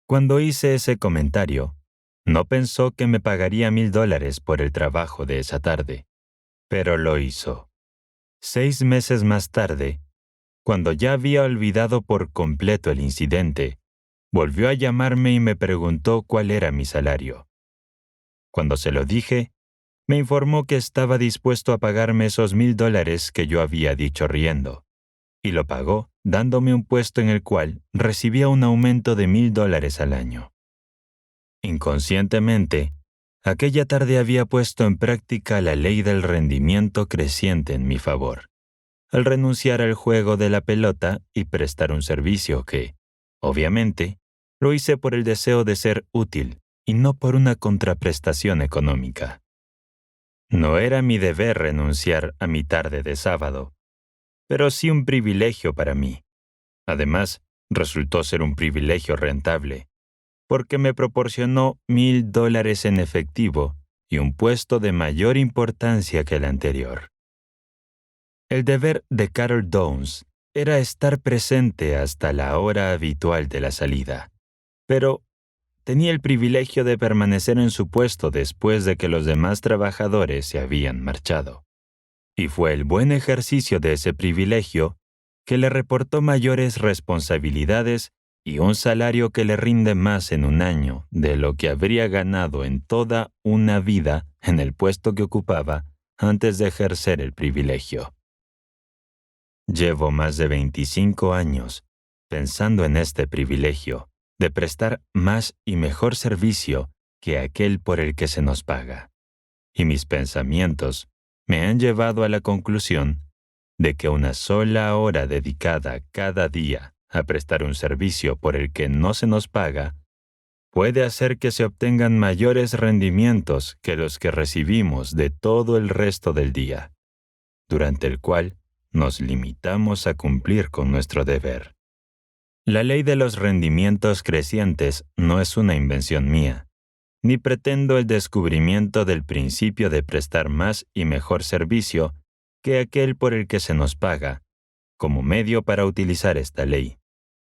Speaker 2: Cuando hice ese comentario, no pensó que me pagaría $1,000 por el trabajo de esa tarde, pero lo hizo. 6 meses más tarde, cuando ya había olvidado por completo el incidente, volvió a llamarme y me preguntó cuál era mi salario. Cuando se lo dije, me informó que estaba dispuesto a pagarme esos $1,000 que yo había dicho riendo, y lo pagó dándome un puesto en el cual recibía un aumento de $1,000 al año. Inconscientemente, aquella tarde había puesto en práctica la ley del rendimiento creciente en mi favor, al renunciar al juego de la pelota y prestar un servicio que, obviamente, lo hice por el deseo de ser útil y no por una contraprestación económica. No era mi deber renunciar a mi tarde de sábado, pero sí un privilegio para mí. Además, resultó ser un privilegio rentable, porque me proporcionó $1,000 en efectivo y un puesto de mayor importancia que el anterior. El deber de Carol Downes era estar presente hasta la hora habitual de la salida, pero tenía el privilegio de permanecer en su puesto después de que los demás trabajadores se habían marchado. Y fue el buen ejercicio de ese privilegio que le reportó mayores responsabilidades y un salario que le rinde más en un año de lo que habría ganado en toda una vida en el puesto que ocupaba antes de ejercer el privilegio. Llevo más de 25 años pensando en este privilegio de prestar más y mejor servicio que aquel por el que se nos paga. Y mis pensamientos me han llevado a la conclusión de que una sola hora dedicada cada día a prestar un servicio por el que no se nos paga puede hacer que se obtengan mayores rendimientos que los que recibimos de todo el resto del día, durante el cual nos limitamos a cumplir con nuestro deber. La ley de los rendimientos crecientes no es una invención mía, ni pretendo el descubrimiento del principio de prestar más y mejor servicio que aquel por el que se nos paga, como medio para utilizar esta ley.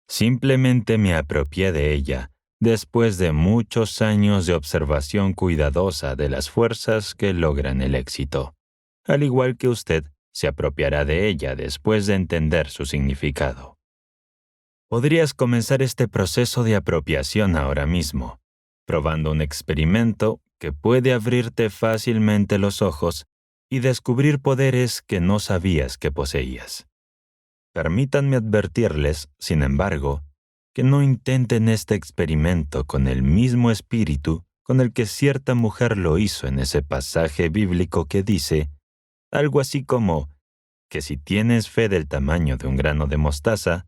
Speaker 2: Simplemente me apropié de ella después de muchos años de observación cuidadosa de las fuerzas que logran el éxito, al igual que usted se apropiará de ella después de entender su significado. Podrías comenzar este proceso de apropiación ahora mismo, probando un experimento que puede abrirte fácilmente los ojos y descubrir poderes que no sabías que poseías. Permítanme advertirles, sin embargo, que no intenten este experimento con el mismo espíritu con el que cierta mujer lo hizo en ese pasaje bíblico que dice algo así como que si tienes fe del tamaño de un grano de mostaza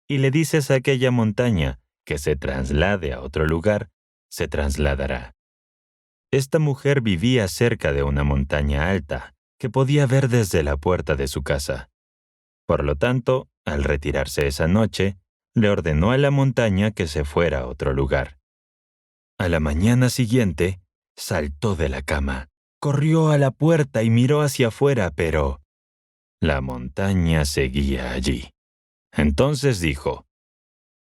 Speaker 2: y le dices a aquella montaña que se traslade a otro lugar, se trasladará. Esta mujer vivía cerca de una montaña alta que podía ver desde la puerta de su casa. Por lo tanto, al retirarse esa noche, le ordenó a la montaña que se fuera a otro lugar. A la mañana siguiente, saltó de la cama, corrió a la puerta y miró hacia afuera, pero la montaña seguía allí. Entonces dijo,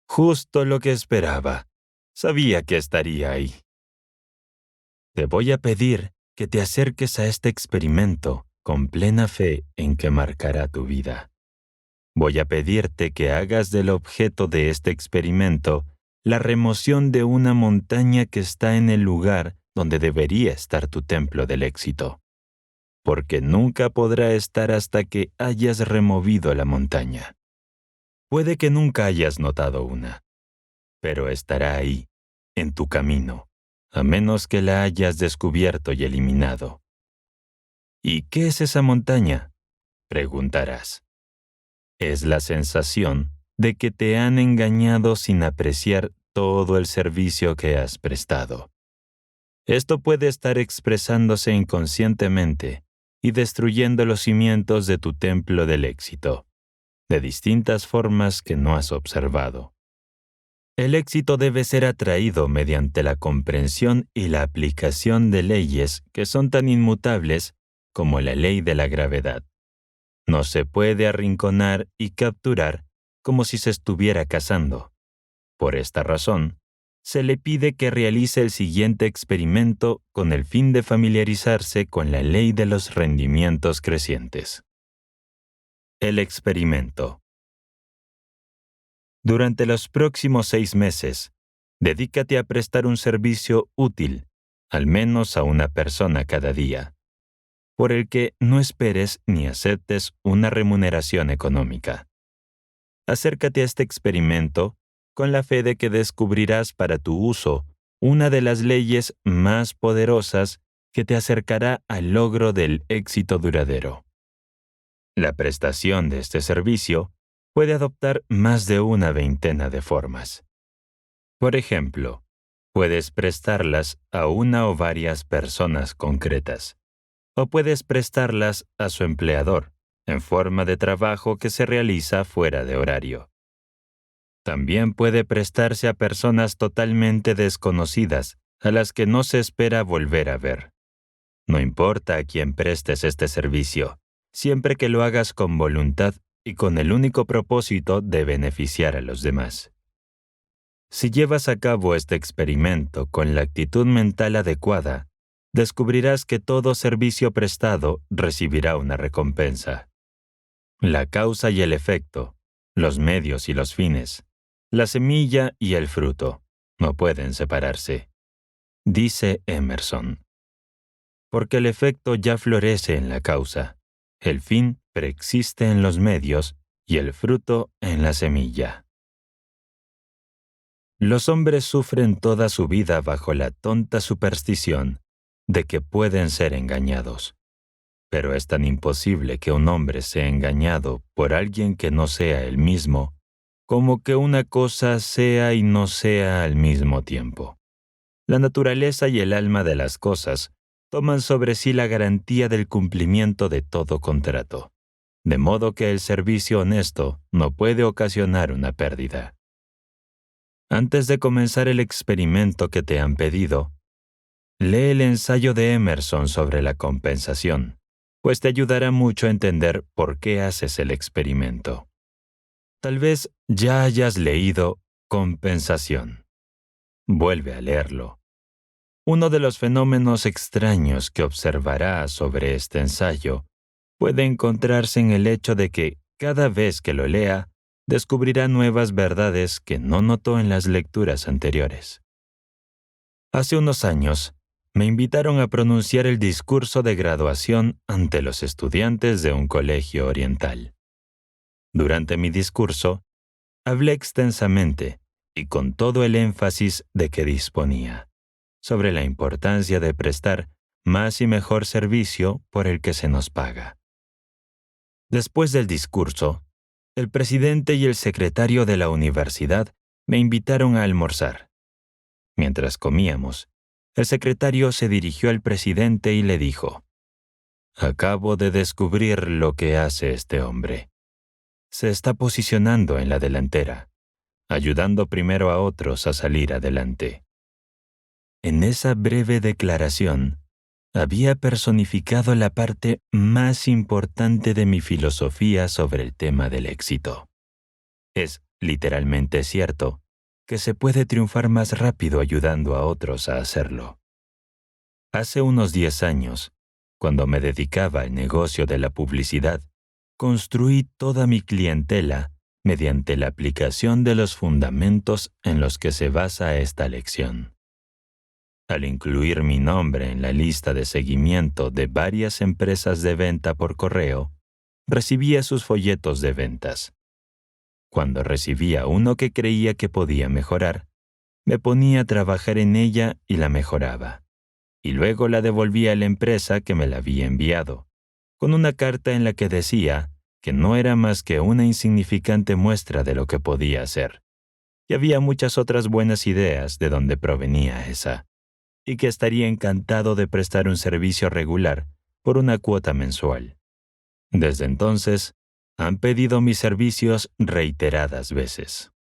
Speaker 2: «Justo lo que esperaba. Sabía que estaría ahí». Te voy a pedir que te acerques a este experimento con plena fe en que marcará tu vida. Voy a pedirte que hagas del objeto de este experimento la remoción de una montaña que está en el lugar donde debería estar tu templo del éxito, porque nunca podrá estar hasta que hayas removido la montaña. Puede que nunca hayas notado una, pero estará ahí, en tu camino, a menos que la hayas descubierto y eliminado. ¿Y qué es esa montaña?, preguntarás. Es la sensación de que te han engañado sin apreciar todo el servicio que has prestado. Esto puede estar expresándose inconscientemente y destruyendo los cimientos de tu templo del éxito, de distintas formas que no has observado. El éxito debe ser atraído mediante la comprensión y la aplicación de leyes que son tan inmutables como la ley de la gravedad. No se puede arrinconar y capturar como si se estuviera cazando. Por esta razón, se le pide que realice el siguiente experimento con el fin de familiarizarse con la ley de los rendimientos crecientes. El experimento. Durante los próximos 6 meses, dedícate a prestar un servicio útil, al menos a una persona cada día, por el que no esperes ni aceptes una remuneración económica. Acércate a este experimento con la fe de que descubrirás para tu uso una de las leyes más poderosas que te acercará al logro del éxito duradero. La prestación de este servicio puede adoptar más de una veintena de formas. Por ejemplo, puedes prestarlas a una o varias personas concretas, o puedes prestarlas a su empleador, en forma de trabajo que se realiza fuera de horario. También puede prestarse a personas totalmente desconocidas, a las que no se espera volver a ver. No importa a quién prestes este servicio, siempre que lo hagas con voluntad y con el único propósito de beneficiar a los demás. Si llevas a cabo este experimento con la actitud mental adecuada, descubrirás que todo servicio prestado recibirá una recompensa. La causa y el efecto, los medios y los fines, la semilla y el fruto, no pueden separarse. Dice Emerson. Porque el efecto ya florece en la causa, el fin preexiste en los medios y el fruto en la semilla. Los hombres sufren toda su vida bajo la tonta superstición de que pueden ser engañados. Pero es tan imposible que un hombre sea engañado por alguien que no sea él mismo, como que una cosa sea y no sea al mismo tiempo. La naturaleza y el alma de las cosas toman sobre sí la garantía del cumplimiento de todo contrato. de modo que el servicio honesto no puede ocasionar una pérdida. Antes de comenzar el experimento que te han pedido, lee el ensayo de Emerson sobre la compensación, pues te ayudará mucho a entender por qué haces el experimento. Tal vez ya hayas leído Compensación. Vuelve a leerlo. Uno de los fenómenos extraños que observarás sobre este ensayo puede encontrarse en el hecho de que cada vez que lo lea, descubrirá nuevas verdades que no notó en las lecturas anteriores. Hace unos años, me invitaron a pronunciar el discurso de graduación ante los estudiantes de un colegio oriental. Durante mi discurso, hablé extensamente y con todo el énfasis de que disponía sobre la importancia de prestar más y mejor servicio por el que se nos paga. Después del discurso, el presidente y el secretario de la universidad me invitaron a almorzar. Mientras comíamos, el secretario se dirigió al presidente y le dijo: «Acabo de descubrir lo que hace este hombre. Se está posicionando en la delantera, ayudando primero a otros a salir adelante». En esa breve declaración, había personificado la parte más importante de mi filosofía sobre el tema del éxito. Es literalmente cierto que se puede triunfar más rápido ayudando a otros a hacerlo. Hace unos 10 años, cuando me dedicaba al negocio de la publicidad, construí toda mi clientela mediante la aplicación de los fundamentos en los que se basa esta lección. Al incluir mi nombre en la lista de seguimiento de varias empresas de venta por correo, recibía sus folletos de ventas. Cuando recibía uno que creía que podía mejorar, me ponía a trabajar en ella y la mejoraba. Y luego la devolvía a la empresa que me la había enviado, con una carta en la que decía que no era más que una insignificante muestra de lo que podía hacer. Y había muchas otras buenas ideas de dónde provenía esa, y que estaría encantado de prestar un servicio regular por una cuota mensual. Desde entonces, han pedido mis servicios reiteradas veces.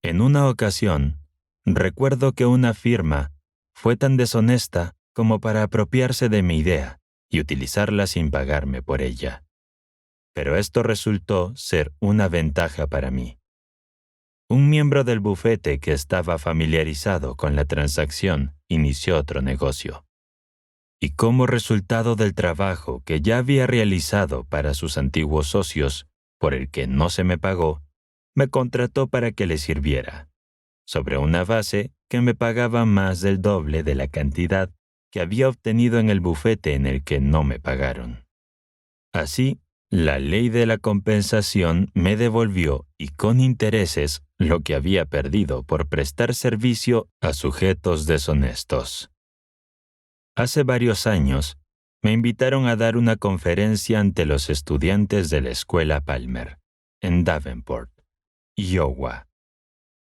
Speaker 2: En una ocasión, recuerdo que una firma fue tan deshonesta como para apropiarse de mi idea y utilizarla sin pagarme por ella. Pero esto resultó ser una ventaja para mí. Un miembro del bufete que estaba familiarizado con la transacción inició otro negocio. Y como resultado del trabajo que ya había realizado para sus antiguos socios, por el que no se me pagó, me contrató para que le sirviera, sobre una base que me pagaba más del doble de la cantidad que había obtenido en el bufete en el que no me pagaron. Así, la ley de la compensación me devolvió, y con intereses, lo que había perdido por prestar servicio a sujetos deshonestos. Hace varios años, me invitaron a dar una conferencia ante los estudiantes de la escuela Palmer, en Davenport, Iowa.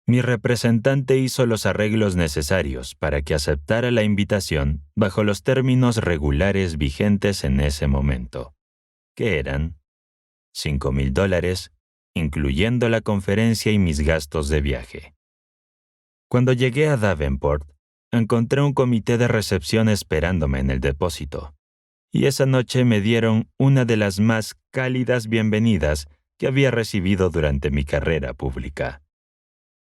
Speaker 2: Mi representante hizo los arreglos necesarios para que aceptara la invitación bajo los términos regulares vigentes en ese momento, que eran $5,000, incluyendo la conferencia y mis gastos de viaje. Cuando llegué a Davenport, encontré un comité de recepción esperándome en el depósito, y esa noche me dieron una de las más cálidas bienvenidas que había recibido durante mi carrera pública.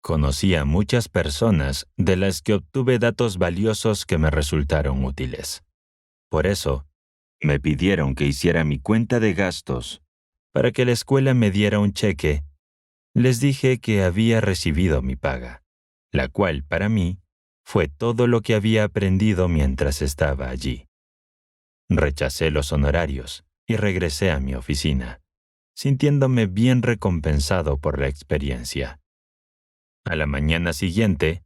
Speaker 2: Conocí a muchas personas de las que obtuve datos valiosos que me resultaron útiles. Por eso, me pidieron que hiciera mi cuenta de gastos para que la escuela me diera un cheque. Les dije que había recibido mi paga, la cual, para mí, fue todo lo que había aprendido mientras estaba allí. Rechacé los honorarios y regresé a mi oficina, sintiéndome bien recompensado por la experiencia. A la mañana siguiente,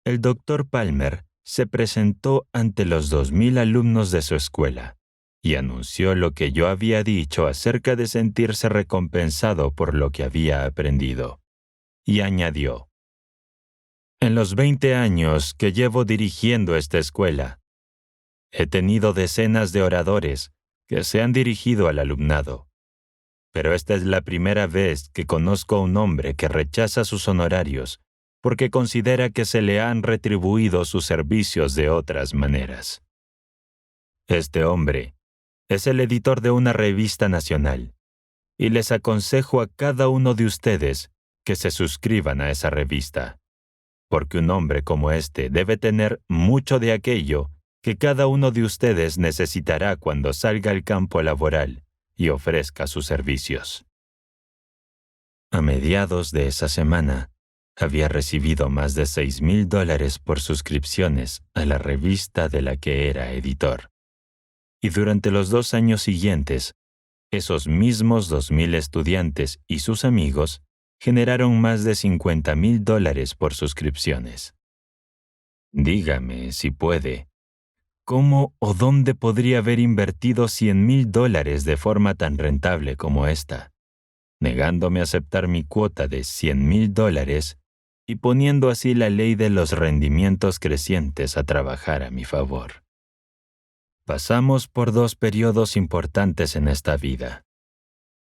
Speaker 2: el Dr. Palmer se presentó ante los 2,000 alumnos de su escuela y anunció lo que yo había dicho acerca de sentirse recompensado por lo que había aprendido. Y añadió: «En los 20 años que llevo dirigiendo esta escuela, he tenido decenas de oradores que se han dirigido al alumnado, Pero esta es la primera vez que conozco a un hombre que rechaza sus honorarios porque considera que se le han retribuido sus servicios de otras maneras. Este hombre es el editor de una revista nacional, y les aconsejo a cada uno de ustedes que se suscriban a esa revista, porque un hombre como este debe tener mucho de aquello que cada uno de ustedes necesitará cuando salga al campo laboral y ofrezca sus servicios. A mediados de esa semana, había recibido más de $6,000 por suscripciones a la revista de la que era editor. Y durante los 2 años siguientes, esos mismos 2,000 estudiantes y sus amigos generaron más de $50,000 por suscripciones. Dígame, si puede, ¿cómo o dónde podría haber invertido $100,000 de forma tan rentable como esta, negándome a aceptar mi cuota de $100,000 y poniendo así la ley de los rendimientos crecientes a trabajar a mi favor? Pasamos por 2 periodos importantes en esta vida.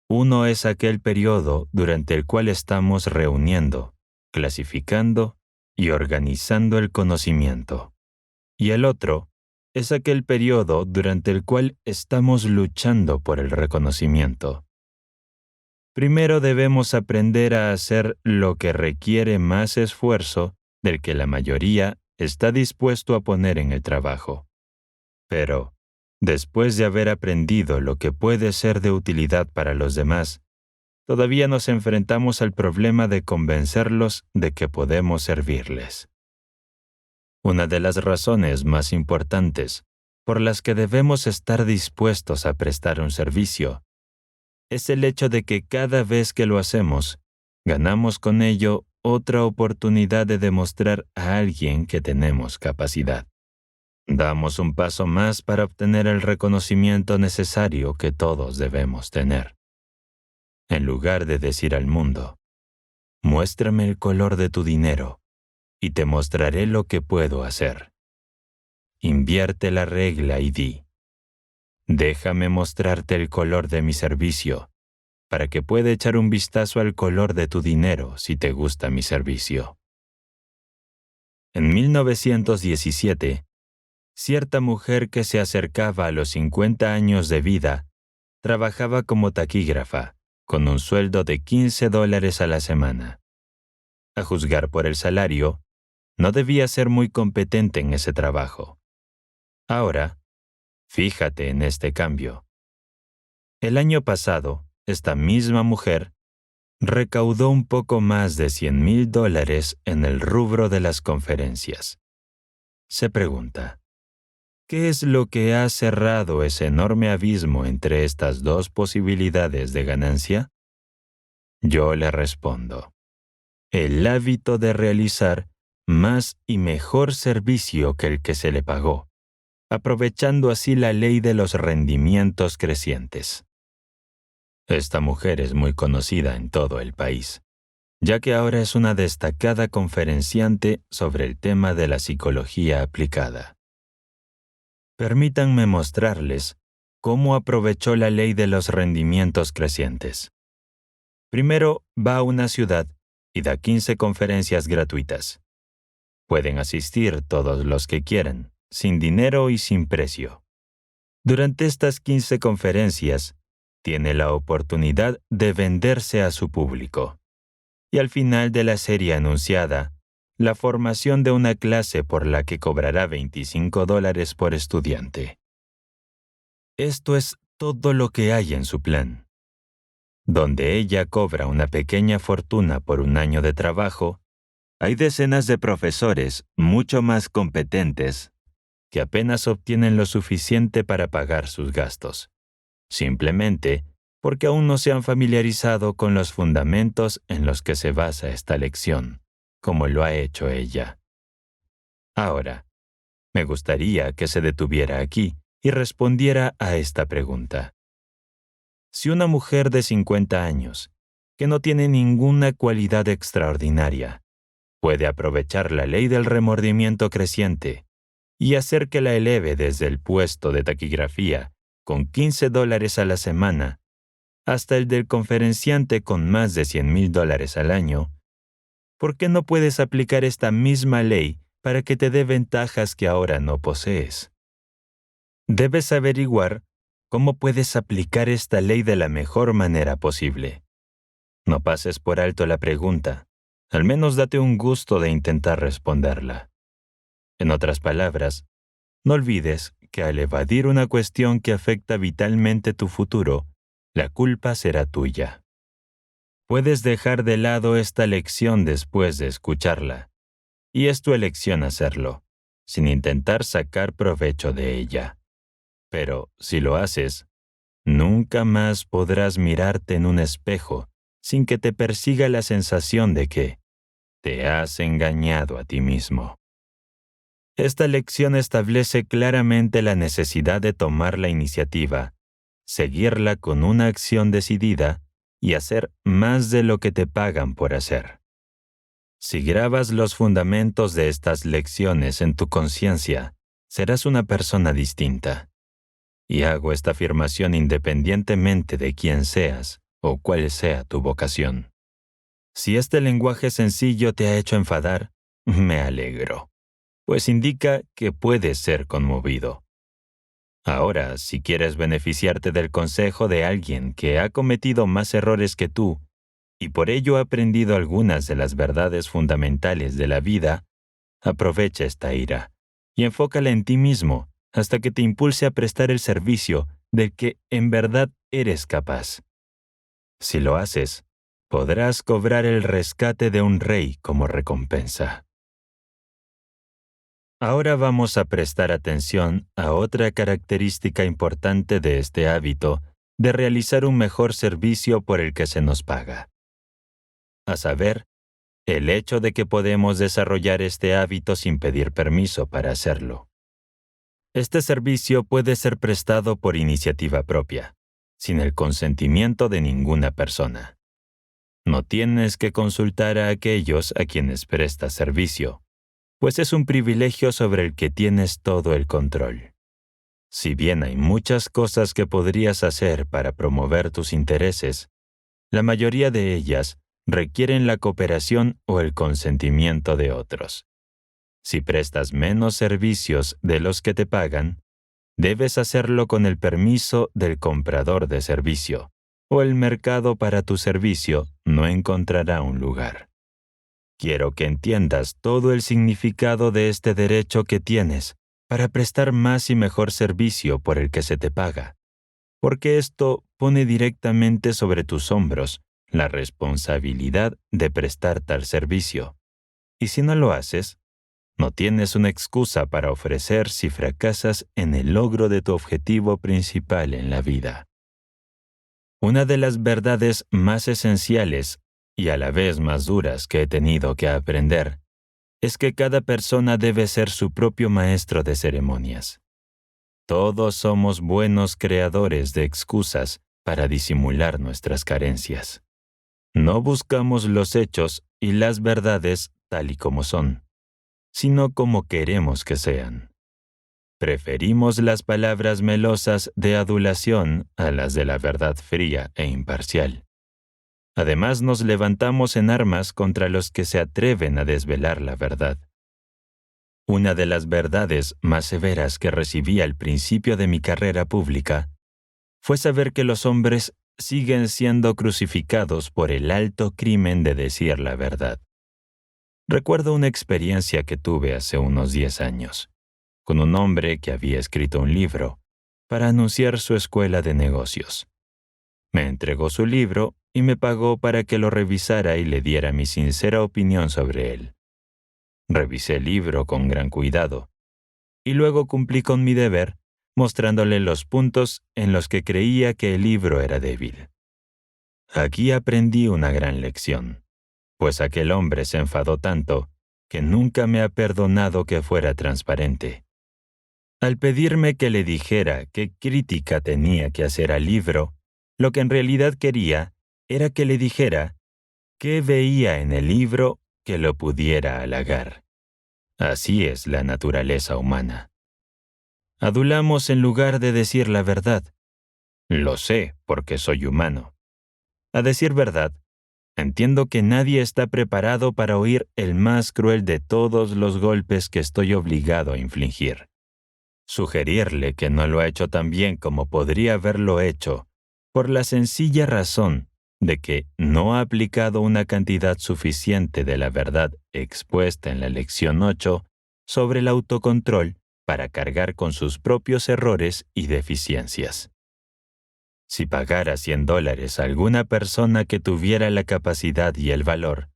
Speaker 2: Uno es aquel periodo durante el cual estamos reuniendo, clasificando y organizando el conocimiento. Y el otro es aquel periodo durante el cual estamos luchando por el reconocimiento. Primero debemos aprender a hacer lo que requiere más esfuerzo del que la mayoría está dispuesto a poner en el trabajo. Pero, después de haber aprendido lo que puede ser de utilidad para los demás, todavía nos enfrentamos al problema de convencerlos de que podemos servirles. Una de las razones más importantes por las que debemos estar dispuestos a prestar un servicio es el hecho de que cada vez que lo hacemos, ganamos con ello otra oportunidad de demostrar a alguien que tenemos capacidad. Damos un paso más para obtener el reconocimiento necesario que todos debemos tener. En lugar de decir al mundo, muéstrame el color de tu dinero y te mostraré lo que puedo hacer. Invierte la regla y di, déjame mostrarte el color de mi servicio, para que pueda echar un vistazo al color de tu dinero si te gusta mi servicio. En 1917, cierta mujer que se acercaba a los 50 años de vida trabajaba como taquígrafa, con un sueldo de $15 a la semana. A juzgar por el salario, no debía ser muy competente en ese trabajo. Ahora, fíjate en este cambio. El año pasado, esta misma mujer recaudó un poco más de $100,000 en el rubro de las conferencias. Se pregunta, ¿qué es lo que ha cerrado ese enorme abismo entre estas dos posibilidades de ganancia? Yo le respondo, el hábito de realizar más y mejor servicio que el que se le pagó, aprovechando así la ley de los rendimientos crecientes. Esta mujer es muy conocida en todo el país, ya que ahora es una destacada conferenciante sobre el tema de la psicología aplicada. Permítanme mostrarles cómo aprovechó la ley de los rendimientos crecientes. Primero va a una ciudad y da 15 conferencias gratuitas. Pueden asistir todos los que quieran, sin dinero y sin precio. Durante estas 15 conferencias, tiene la oportunidad de venderse a su público. Y al final de la serie anunciada, la formación de una clase por la que cobrará $25 por estudiante. Esto es todo lo que hay en su plan. Donde ella cobra una pequeña fortuna por un año de trabajo, hay decenas de profesores mucho más competentes que apenas obtienen lo suficiente para pagar sus gastos, simplemente porque aún no se han familiarizado con los fundamentos en los que se basa esta lección, como lo ha hecho ella. Ahora, me gustaría que se detuviera aquí y respondiera a esta pregunta. Si una mujer de 50 años, que no tiene ninguna cualidad extraordinaria, puede aprovechar la ley del remordimiento creciente y hacer que la eleve desde el puesto de taquigrafía con $15 a la semana hasta el del conferenciante con más de $100,000 al año, ¿por qué no puedes aplicar esta misma ley para que te dé ventajas que ahora no posees? Debes averiguar cómo puedes aplicar esta ley de la mejor manera posible. No pases por alto la pregunta, al menos date un gusto de intentar responderla. En otras palabras, no olvides que al evadir una cuestión que afecta vitalmente tu futuro, la culpa será tuya. Puedes dejar de lado esta lección después de escucharla, y es tu elección hacerlo, sin intentar sacar provecho de ella. Pero, si lo haces, nunca más podrás mirarte en un espejo sin que te persiga la sensación de que te has engañado a ti mismo. Esta lección establece claramente la necesidad de tomar la iniciativa, seguirla con una acción decidida y hacer más de lo que te pagan por hacer. Si grabas los fundamentos de estas lecciones en tu conciencia, serás una persona distinta. Y hago esta afirmación independientemente de quién seas o cuál sea tu vocación. Si este lenguaje sencillo te ha hecho enfadar, me alegro, pues indica que puedes ser conmovido. Ahora, si quieres beneficiarte del consejo de alguien que ha cometido más errores que tú y por ello ha aprendido algunas de las verdades fundamentales de la vida, aprovecha esta ira y enfócala en ti mismo hasta que te impulse a prestar el servicio del que en verdad eres capaz. Si lo haces, podrás cobrar el rescate de un rey como recompensa. Ahora vamos a prestar atención a otra característica importante de este hábito de realizar un mejor servicio por el que se nos paga. A saber, el hecho de que podemos desarrollar este hábito sin pedir permiso para hacerlo. Este servicio puede ser prestado por iniciativa propia, sin el consentimiento de ninguna persona. No tienes que consultar a aquellos a quienes prestas servicio, pues es un privilegio sobre el que tienes todo el control. Si bien hay muchas cosas que podrías hacer para promover tus intereses, la mayoría de ellas requieren la cooperación o el consentimiento de otros. Si prestas menos servicios de los que te pagan, debes hacerlo con el permiso del comprador de servicio, o el mercado para tu servicio no encontrará un lugar. Quiero que entiendas todo el significado de este derecho que tienes para prestar más y mejor servicio por el que se te paga, porque esto pone directamente sobre tus hombros la responsabilidad de prestar tal servicio. Y si no lo haces, no tienes una excusa para ofrecer si fracasas en el logro de tu objetivo principal en la vida. Una de las verdades más esenciales y a la vez más duras que he tenido que aprender es que cada persona debe ser su propio maestro de ceremonias. Todos somos buenos creadores de excusas para disimular nuestras carencias. No buscamos los hechos y las verdades tal y como son, sino como queremos que sean. Preferimos las palabras melosas de adulación a las de la verdad fría e imparcial. Además, nos levantamos en armas contra los que se atreven a desvelar la verdad. Una de las verdades más severas que recibí al principio de mi carrera pública fue saber que los hombres siguen siendo crucificados por el alto crimen de decir la verdad. Recuerdo una experiencia que tuve hace unos 10 años, con un hombre que había escrito un libro para anunciar su escuela de negocios. Me entregó su libro y me pagó para que lo revisara y le diera mi sincera opinión sobre él. Revisé el libro con gran cuidado, y luego cumplí con mi deber, mostrándole los puntos en los que creía que el libro era débil. Aquí aprendí una gran lección, pues aquel hombre se enfadó tanto que nunca me ha perdonado que fuera transparente. Al pedirme que le dijera qué crítica tenía que hacer al libro, lo que en realidad quería era que le dijera qué veía en el libro que lo pudiera halagar. Así es la naturaleza humana. Adulamos en lugar de decir la verdad. Lo sé porque soy humano, A decir verdad, entiendo que nadie está preparado para oír el más cruel de todos los golpes que estoy obligado a infligir. Sugerirle que no lo ha hecho tan bien como podría haberlo hecho, por la sencilla razón de que no ha aplicado una cantidad suficiente de la verdad expuesta en la lección 8 sobre el autocontrol para cargar con sus propios errores y deficiencias. Si pagara $100 a alguna persona que tuviera la capacidad y el valor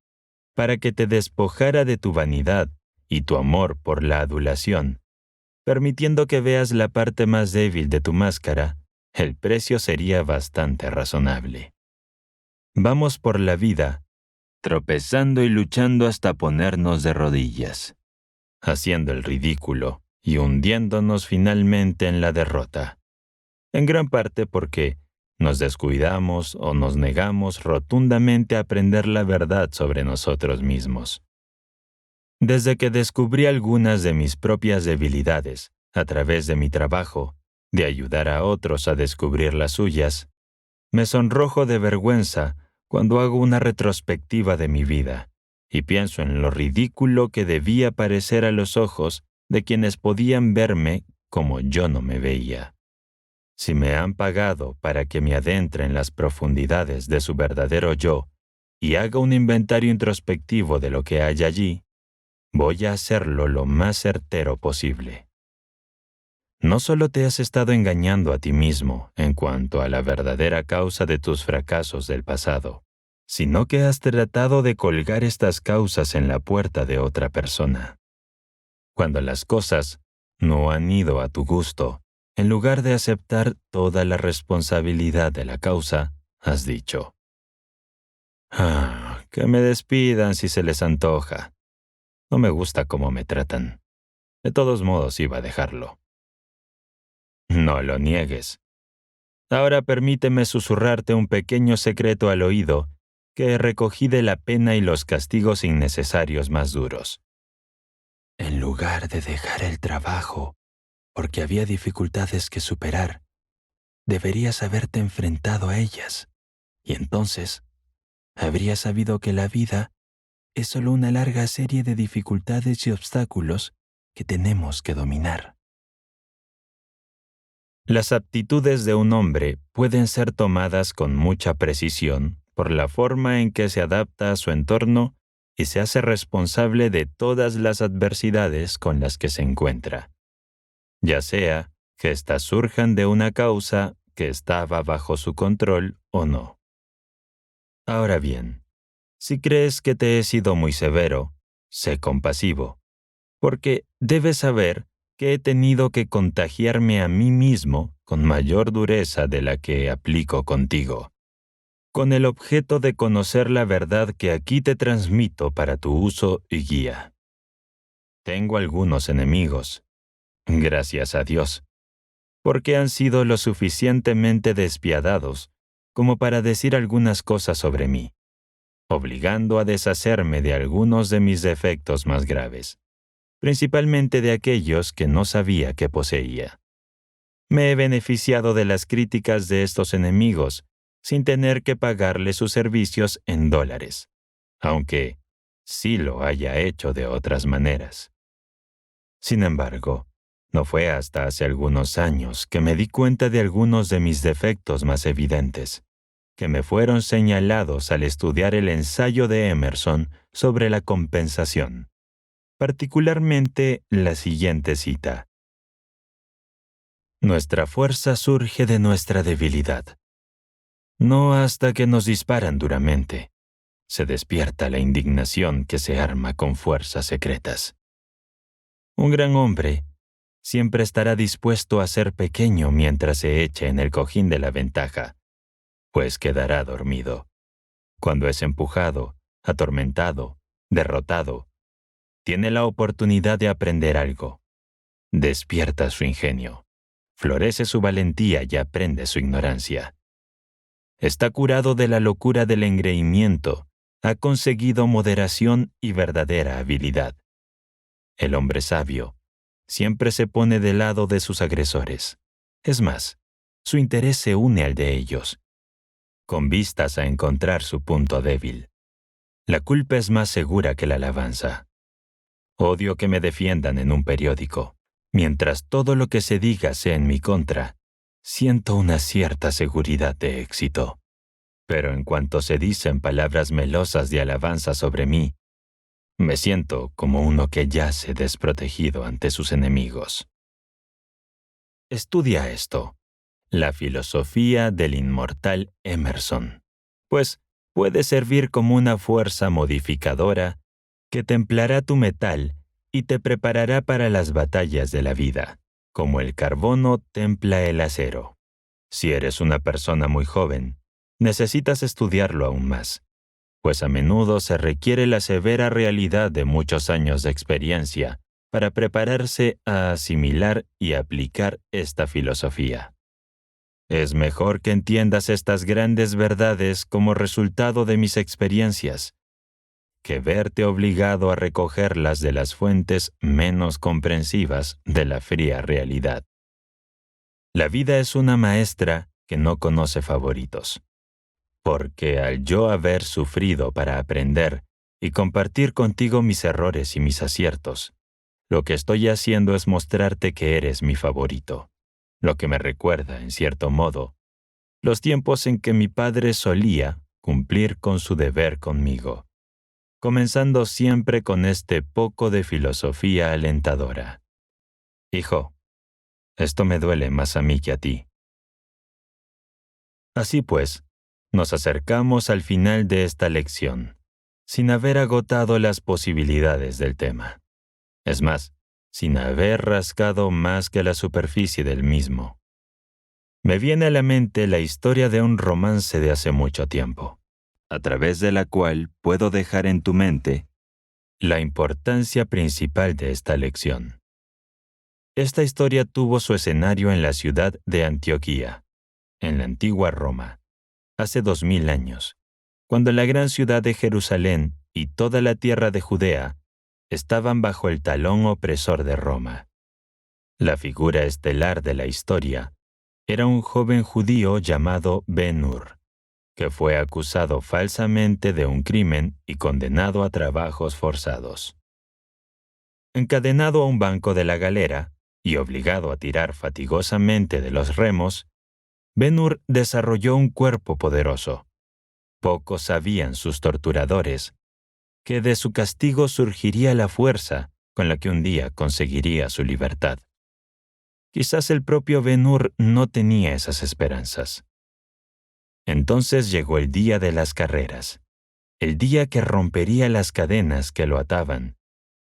Speaker 2: para que te despojara de tu vanidad y tu amor por la adulación, permitiendo que veas la parte más débil de tu máscara, el precio sería bastante razonable. Vamos por la vida, tropezando y luchando hasta ponernos de rodillas, haciendo el ridículo y hundiéndonos finalmente en la derrota. En gran parte porque nos descuidamos o nos negamos rotundamente a aprender la verdad sobre nosotros mismos. Desde que descubrí algunas de mis propias debilidades a través de mi trabajo, de ayudar a otros a descubrir las suyas, me sonrojo de vergüenza cuando hago una retrospectiva de mi vida y pienso en lo ridículo que debía parecer a los ojos de quienes podían verme como yo no me veía. Si me han pagado para que me adentre en las profundidades de su verdadero yo y haga un inventario introspectivo de lo que hay allí, voy a hacerlo lo más certero posible. No solo te has estado engañando a ti mismo en cuanto a la verdadera causa de tus fracasos del pasado, sino que has tratado de colgar estas causas en la puerta de otra persona. Cuando las cosas no han ido a tu gusto, en lugar de aceptar toda la responsabilidad de la causa, has dicho: que me despidan si se les antoja. No me gusta cómo me tratan. De todos modos iba a dejarlo. No lo niegues. Ahora permíteme susurrarte un pequeño secreto al oído que recogí de la pena y los castigos innecesarios más duros. En lugar de dejar el trabajo porque había dificultades que superar, deberías haberte enfrentado a ellas, y entonces habrías sabido que la vida es solo una larga serie de dificultades y obstáculos que tenemos que dominar. Las aptitudes de un hombre pueden ser tomadas con mucha precisión por la forma en que se adapta a su entorno y se hace responsable de todas las adversidades con las que se encuentra, ya sea que éstas surjan de una causa que estaba bajo su control o no. Ahora bien, si crees que te he sido muy severo, sé compasivo, porque debes saber que he tenido que contagiarme a mí mismo con mayor dureza de la que aplico contigo, con el objeto de conocer la verdad que aquí te transmito para tu uso y guía. Tengo algunos enemigos, gracias a Dios, porque han sido lo suficientemente despiadados como para decir algunas cosas sobre mí, obligando a deshacerme de algunos de mis defectos más graves, principalmente de aquellos que no sabía que poseía. Me he beneficiado de las críticas de estos enemigos sin tener que pagarles sus servicios en dólares, aunque sí lo haya hecho de otras maneras. Sin embargo, no fue hasta hace algunos años que me di cuenta de algunos de mis defectos más evidentes, que me fueron señalados al estudiar el ensayo de Emerson sobre la compensación, particularmente la siguiente cita: nuestra fuerza surge de nuestra debilidad. No hasta que nos disparan duramente se despierta la indignación que se arma con fuerzas secretas. Un gran hombre siempre estará dispuesto a ser pequeño mientras se eche en el cojín de la ventaja, pues quedará dormido. Cuando es empujado, atormentado, derrotado, tiene la oportunidad de aprender algo. Despierta su ingenio, florece su valentía y aprende su ignorancia. Está curado de la locura del engreimiento, ha conseguido moderación y verdadera habilidad. El hombre sabio siempre se pone del lado de sus agresores. Es más, su interés se une al de ellos. con vistas a encontrar su punto débil. La culpa es más segura que la alabanza. Odio que me defiendan en un periódico. Mientras todo lo que se diga sea en mi contra, siento una cierta seguridad de éxito. Pero en cuanto se dicen palabras melosas de alabanza sobre mí, me siento como uno que yace desprotegido ante sus enemigos. Estudia esto, la filosofía del inmortal Emerson, pues puede servir como una fuerza modificadora que templará tu metal y te preparará para las batallas de la vida, como el carbono templa el acero. Si eres una persona muy joven, necesitas estudiarlo aún más, pues a menudo se requiere la severa realidad de muchos años de experiencia para prepararse a asimilar y aplicar esta filosofía. Es mejor que entiendas estas grandes verdades como resultado de mis experiencias, que verte obligado a recogerlas de las fuentes menos comprensivas de la fría realidad. La vida es una maestra que no conoce favoritos, porque al yo haber sufrido para aprender y compartir contigo mis errores y mis aciertos, lo que estoy haciendo es mostrarte que eres mi favorito, lo que me recuerda, en cierto modo, los tiempos en que mi padre solía cumplir con su deber conmigo, comenzando siempre con este poco de filosofía alentadora. Hijo, esto me duele más a mí que a ti. Así pues, nos acercamos al final de esta lección, sin haber agotado las posibilidades del tema. Es más, sin haber rascado más que la superficie del mismo. Me viene a la mente la historia de un romance de hace mucho tiempo, a través de la cual puedo dejar en tu mente la importancia principal de esta lección. Esta historia tuvo su escenario en la ciudad de Antioquía, en la antigua Roma, hace 2000 años, cuando la gran ciudad de Jerusalén y toda la tierra de Judea estaban bajo el talón opresor de Roma. La figura estelar de la historia era un joven judío llamado Ben-Hur, que fue acusado falsamente de un crimen y condenado a trabajos forzados. Encadenado a un banco de la galera y obligado a tirar fatigosamente de los remos, Ben-Hur desarrolló un cuerpo poderoso. Pocos sabían sus torturadores que de su castigo surgiría la fuerza con la que un día conseguiría su libertad. Quizás el propio Ben-Hur no tenía esas esperanzas. Entonces llegó el día de las carreras, el día que rompería las cadenas que lo ataban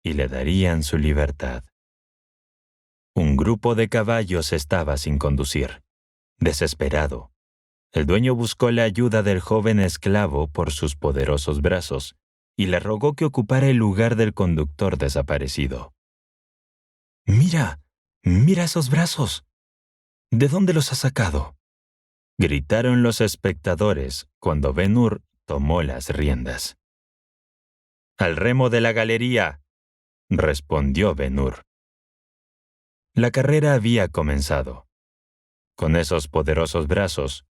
Speaker 2: y le darían su libertad. Un grupo de caballos estaba sin conducir. Desesperado, el dueño buscó la ayuda del joven esclavo por sus poderosos brazos y le rogó que ocupara el lugar del conductor desaparecido. «¡Mira! ¡Mira esos brazos! ¿De dónde los has sacado?», gritaron los espectadores cuando Ben-Hur tomó las riendas. «Al remo de la galería», respondió Ben-Hur. La carrera había comenzado. Con esos poderosos brazos,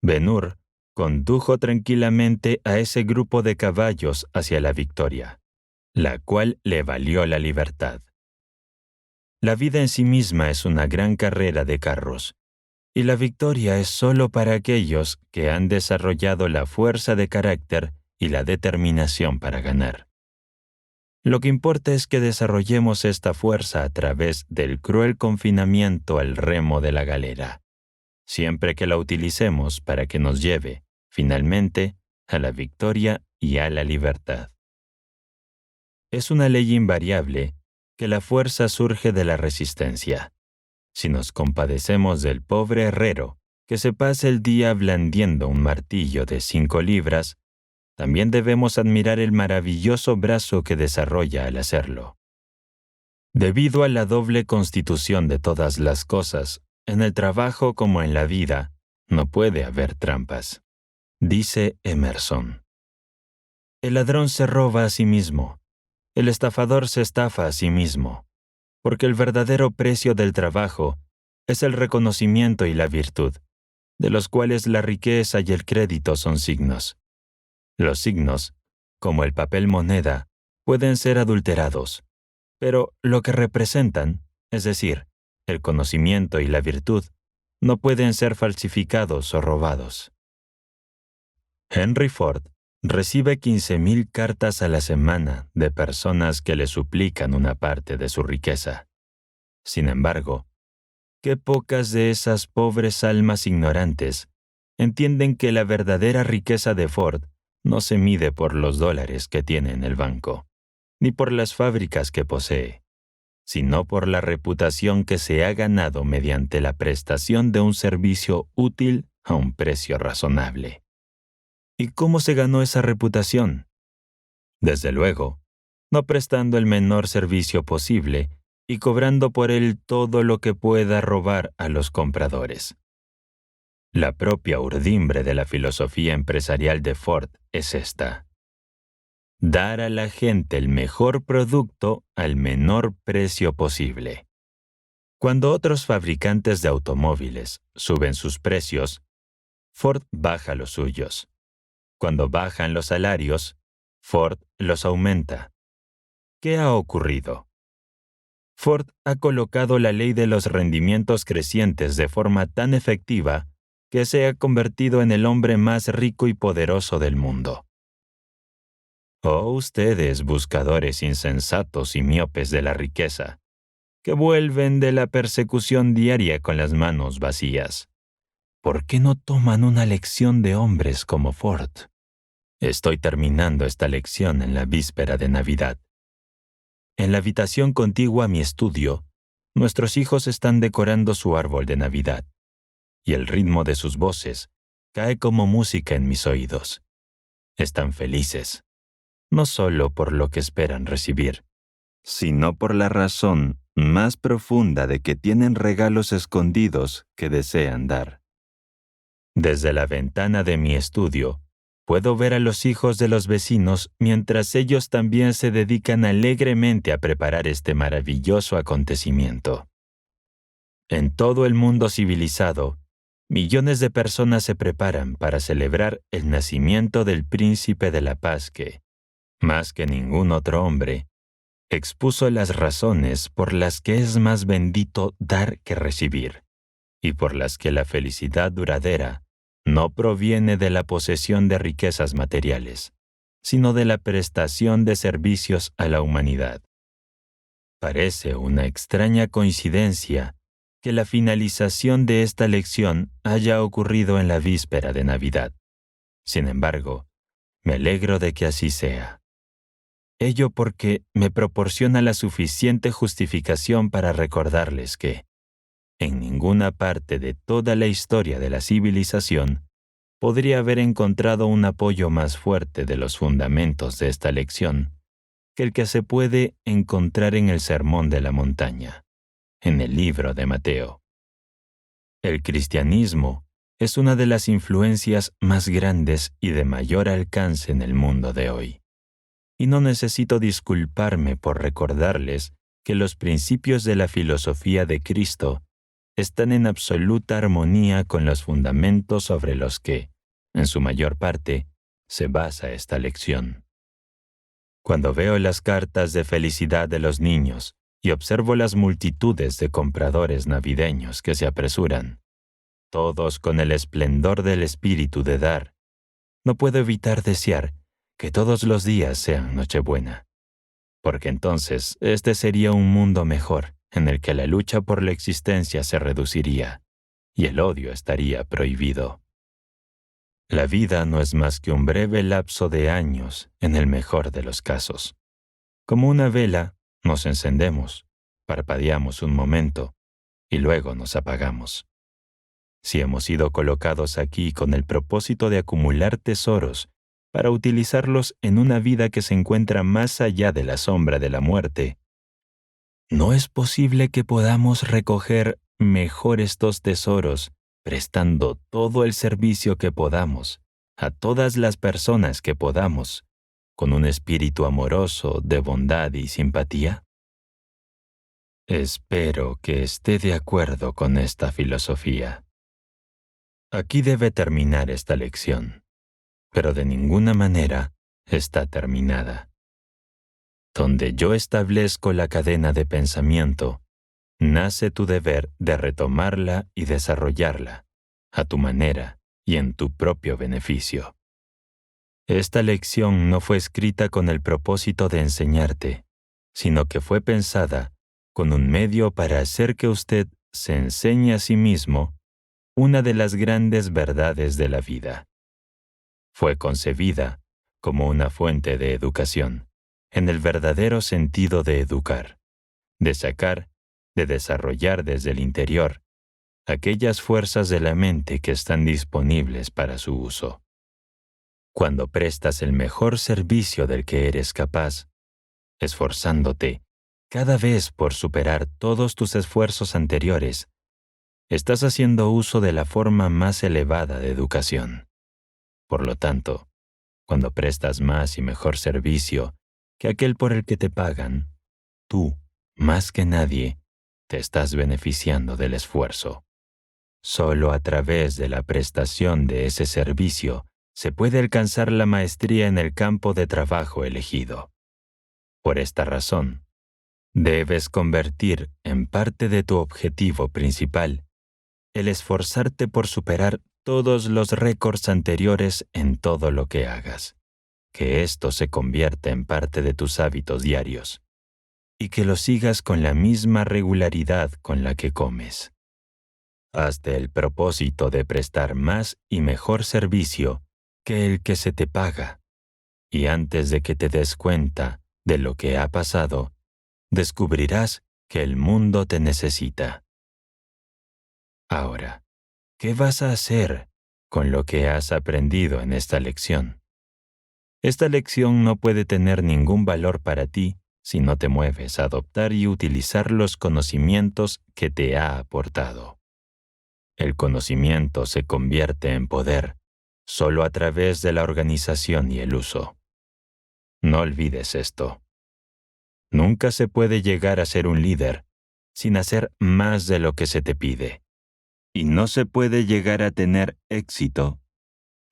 Speaker 2: Ben-Hur condujo tranquilamente a ese grupo de caballos hacia la victoria, la cual le valió la libertad. La vida en sí misma es una gran carrera de carros, y la victoria es solo para aquellos que han desarrollado la fuerza de carácter y la determinación para ganar. Lo que importa es que desarrollemos esta fuerza a través del cruel confinamiento al remo de la galera, siempre que la utilicemos para que nos lleve, finalmente, a la victoria y a la libertad. Es una ley invariable que la fuerza surge de la resistencia. Si nos compadecemos del pobre herrero que se pasa el día blandiendo un martillo de 5 libras, también debemos admirar el maravilloso brazo que desarrolla al hacerlo. Debido a la doble constitución de todas las cosas, en el trabajo como en la vida, no puede haber trampas, dice Emerson. El ladrón se roba a sí mismo, el estafador se estafa a sí mismo, porque el verdadero precio del trabajo es el reconocimiento y la virtud, de los cuales la riqueza y el crédito son signos. Los signos, como el papel moneda, pueden ser adulterados, pero lo que representan, es decir, el conocimiento y la virtud, no pueden ser falsificados o robados. Henry Ford recibe 15,000 cartas a la semana de personas que le suplican una parte de su riqueza. Sin embargo, qué pocas de esas pobres almas ignorantes entienden que la verdadera riqueza de Ford no se mide por los dólares que tiene en el banco, ni por las fábricas que posee, sino por la reputación que se ha ganado mediante la prestación de un servicio útil a un precio razonable. ¿Y cómo se ganó esa reputación? Desde luego, no prestando el menor servicio posible y cobrando por él todo lo que pueda robar a los compradores. La propia urdimbre de la filosofía empresarial de Ford es esta: dar a la gente el mejor producto al menor precio posible. Cuando otros fabricantes de automóviles suben sus precios, Ford baja los suyos. Cuando bajan los salarios, Ford los aumenta. ¿Qué ha ocurrido? Ford ha colocado la ley de los rendimientos crecientes de forma tan efectiva que se ha convertido en el hombre más rico y poderoso del mundo. Oh, ustedes, buscadores insensatos y miopes de la riqueza, que vuelven de la persecución diaria con las manos vacías, ¿por qué no toman una lección de hombres como Ford? Estoy terminando esta lección en la víspera de Navidad. En la habitación contigua a mi estudio, nuestros hijos están decorando su árbol de Navidad, y el ritmo de sus voces cae como música en mis oídos. Están felices, no solo por lo que esperan recibir, sino por la razón más profunda de que tienen regalos escondidos que desean dar. Desde la ventana de mi estudio, puedo ver a los hijos de los vecinos mientras ellos también se dedican alegremente a preparar este maravilloso acontecimiento. En todo el mundo civilizado, millones de personas se preparan para celebrar el nacimiento del príncipe de la paz que, más que ningún otro hombre, expuso las razones por las que es más bendito dar que recibir, y por las que la felicidad duradera no proviene de la posesión de riquezas materiales, sino de la prestación de servicios a la humanidad. Parece una extraña coincidencia que la finalización de esta lección haya ocurrido en la víspera de Navidad. Sin embargo, me alegro de que así sea. Ello porque me proporciona la suficiente justificación para recordarles que, en ninguna parte de toda la historia de la civilización, podría haber encontrado un apoyo más fuerte de los fundamentos de esta lección que el que se puede encontrar en el Sermón de la Montaña, en el libro de Mateo. El cristianismo es una de las influencias más grandes y de mayor alcance en el mundo de hoy. Y no necesito disculparme por recordarles que los principios de la filosofía de Cristo están en absoluta armonía con los fundamentos sobre los que, en su mayor parte, se basa esta lección. Cuando veo las cartas de felicidad de los niños y observo las multitudes de compradores navideños que se apresuran, todos con el esplendor del espíritu de dar, no puedo evitar desear que todos los días sean Nochebuena, porque entonces este sería un mundo mejor, en el que la lucha por la existencia se reduciría y el odio estaría prohibido. La vida no es más que un breve lapso de años en el mejor de los casos. Como una vela, nos encendemos, parpadeamos un momento y luego nos apagamos. Si hemos sido colocados aquí con el propósito de acumular tesoros para utilizarlos en una vida que se encuentra más allá de la sombra de la muerte, ¿no es posible que podamos recoger mejor estos tesoros prestando todo el servicio que podamos a todas las personas que podamos, con un espíritu amoroso de bondad y simpatía? Espero que esté de acuerdo con esta filosofía. Aquí debe terminar esta lección, pero de ninguna manera está terminada. Donde yo establezco la cadena de pensamiento, nace tu deber de retomarla y desarrollarla, a tu manera y en tu propio beneficio. Esta lección no fue escrita con el propósito de enseñarte, sino que fue pensada con un medio para hacer que usted se enseñe a sí mismo una de las grandes verdades de la vida. Fue concebida como una fuente de educación, en el verdadero sentido de educar, de sacar, de desarrollar desde el interior aquellas fuerzas de la mente que están disponibles para su uso. Cuando prestas el mejor servicio del que eres capaz, esforzándote cada vez por superar todos tus esfuerzos anteriores, estás haciendo uso de la forma más elevada de educación. Por lo tanto, cuando prestas más y mejor servicio que aquel por el que te pagan, tú, más que nadie, te estás beneficiando del esfuerzo. Solo a través de la prestación de ese servicio se puede alcanzar la maestría en el campo de trabajo elegido. Por esta razón, debes convertir en parte de tu objetivo principal el esforzarte por superar todos los récords anteriores en todo lo que hagas, que esto se convierta en parte de tus hábitos diarios, y que lo sigas con la misma regularidad con la que comes. Hazte el propósito de prestar más y mejor servicio que el que se te paga, y antes de que te des cuenta de lo que ha pasado, descubrirás que el mundo te necesita. Ahora, ¿qué vas a hacer con lo que has aprendido en esta lección? Esta lección no puede tener ningún valor para ti si no te mueves a adoptar y utilizar los conocimientos que te ha aportado. El conocimiento se convierte en poder solo a través de la organización y el uso. No olvides esto. Nunca se puede llegar a ser un líder sin hacer más de lo que se te pide. Y no se puede llegar a tener éxito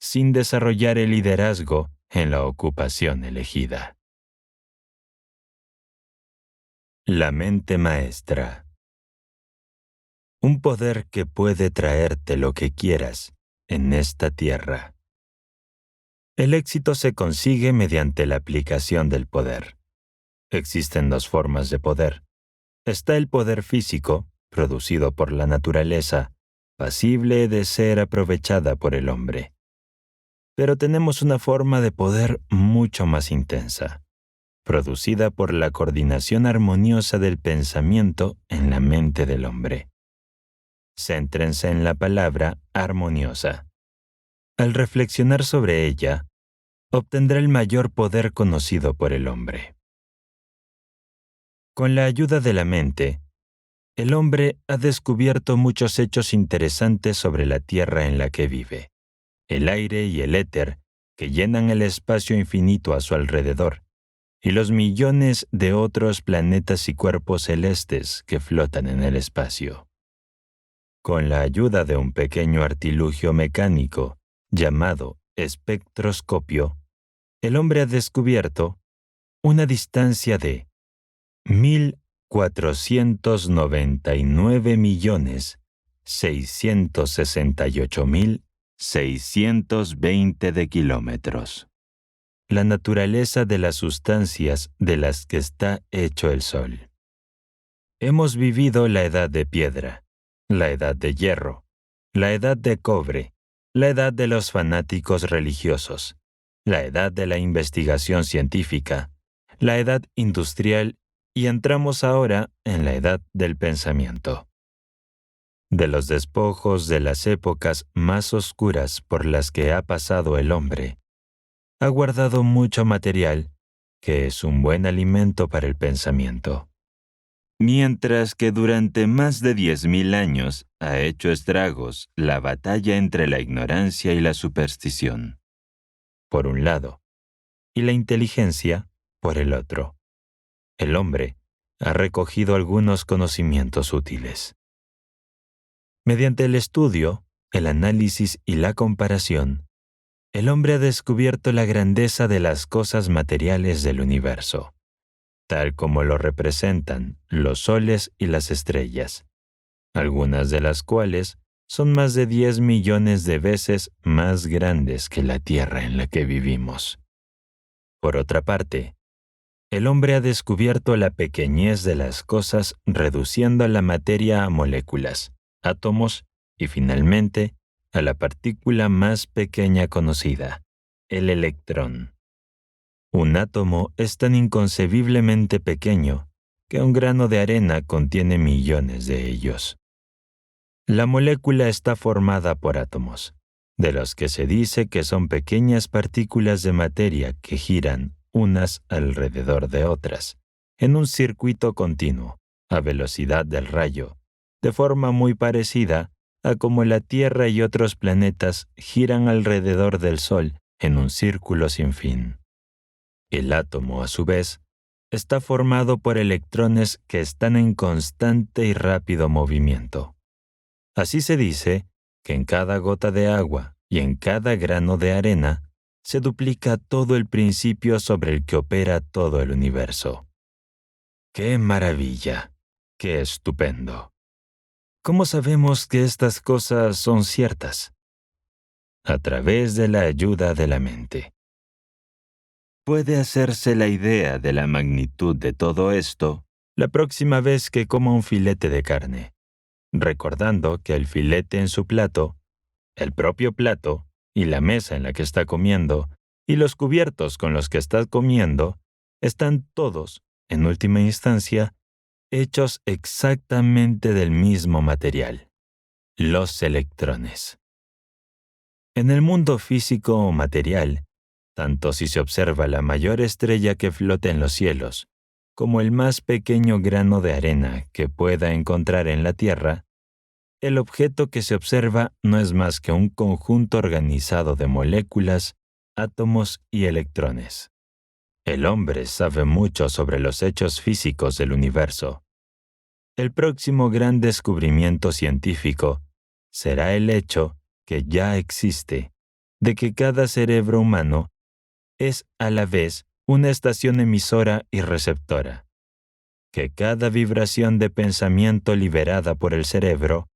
Speaker 2: sin desarrollar el liderazgo en la ocupación elegida. La mente maestra. Un poder que puede traerte lo que quieras en esta tierra. El éxito se consigue mediante la aplicación del poder. Existen dos formas de poder. Está el poder físico, producido por la naturaleza, pasible de ser aprovechada por el hombre. Pero tenemos una forma de poder mucho más intensa, producida por la coordinación armoniosa del pensamiento en la mente del hombre. Céntrense en la palabra armoniosa. Al reflexionar sobre ella, obtendrá el mayor poder conocido por el hombre. Con la ayuda de la mente, el hombre ha descubierto muchos hechos interesantes sobre la tierra en la que vive, el aire y el éter que llenan el espacio infinito a su alrededor, y los millones de otros planetas y cuerpos celestes que flotan en el espacio. Con la ayuda de un pequeño artilugio mecánico llamado espectroscopio, el hombre ha descubierto una distancia de 1.499.668.620 de kilómetros. La naturaleza de las sustancias de las que está hecho el Sol. Hemos vivido la edad de piedra, la edad de hierro, la edad de cobre, la edad de los fanáticos religiosos, la edad de la investigación científica, la edad industrial y entramos ahora en la edad del pensamiento. De los despojos de las épocas más oscuras por las que ha pasado el hombre, ha guardado mucho material que es un buen alimento para el pensamiento. Mientras que durante más de 10.000 años ha hecho estragos la batalla entre la ignorancia y la superstición, por un lado, y la inteligencia, por el otro. El hombre ha recogido algunos conocimientos útiles. Mediante el estudio, el análisis y la comparación, el hombre ha descubierto la grandeza de las cosas materiales del universo, tal como lo representan los soles y las estrellas, algunas de las cuales son más de 10 millones de veces más grandes que la Tierra en la que vivimos. Por otra parte, el hombre ha descubierto la pequeñez de las cosas reduciendo la materia a moléculas, átomos y finalmente a la partícula más pequeña conocida, el electrón. Un átomo es tan inconcebiblemente pequeño que un grano de arena contiene millones de ellos. La molécula está formada por átomos, de los que se dice que son pequeñas partículas de materia que giran unas alrededor de otras, en un circuito continuo, a velocidad del rayo, de forma muy parecida a como la Tierra y otros planetas giran alrededor del Sol en un círculo sin fin. El átomo, a su vez, está formado por electrones que están en constante y rápido movimiento. Así se dice que en cada gota de agua y en cada grano de arena se duplica todo el principio sobre el que opera todo el universo. ¡Qué maravilla! ¡Qué estupendo! ¿Cómo sabemos que estas cosas son ciertas? A través de la ayuda de la mente. Puede hacerse la idea de la magnitud de todo esto la próxima vez que coma un filete de carne, recordando que el filete en su plato, el propio plato y la mesa en la que está comiendo y los cubiertos con los que está comiendo están todos, en última instancia, hechos exactamente del mismo material, los electrones. En el mundo físico o material, tanto si se observa la mayor estrella que flota en los cielos, como el más pequeño grano de arena que pueda encontrar en la Tierra, el objeto que se observa no es más que un conjunto organizado de moléculas, átomos y electrones. El hombre sabe mucho sobre los hechos físicos del universo. El próximo gran descubrimiento científico será el hecho que ya existe de que cada cerebro humano es a la vez una estación emisora y receptora, que cada vibración de pensamiento liberada por el cerebro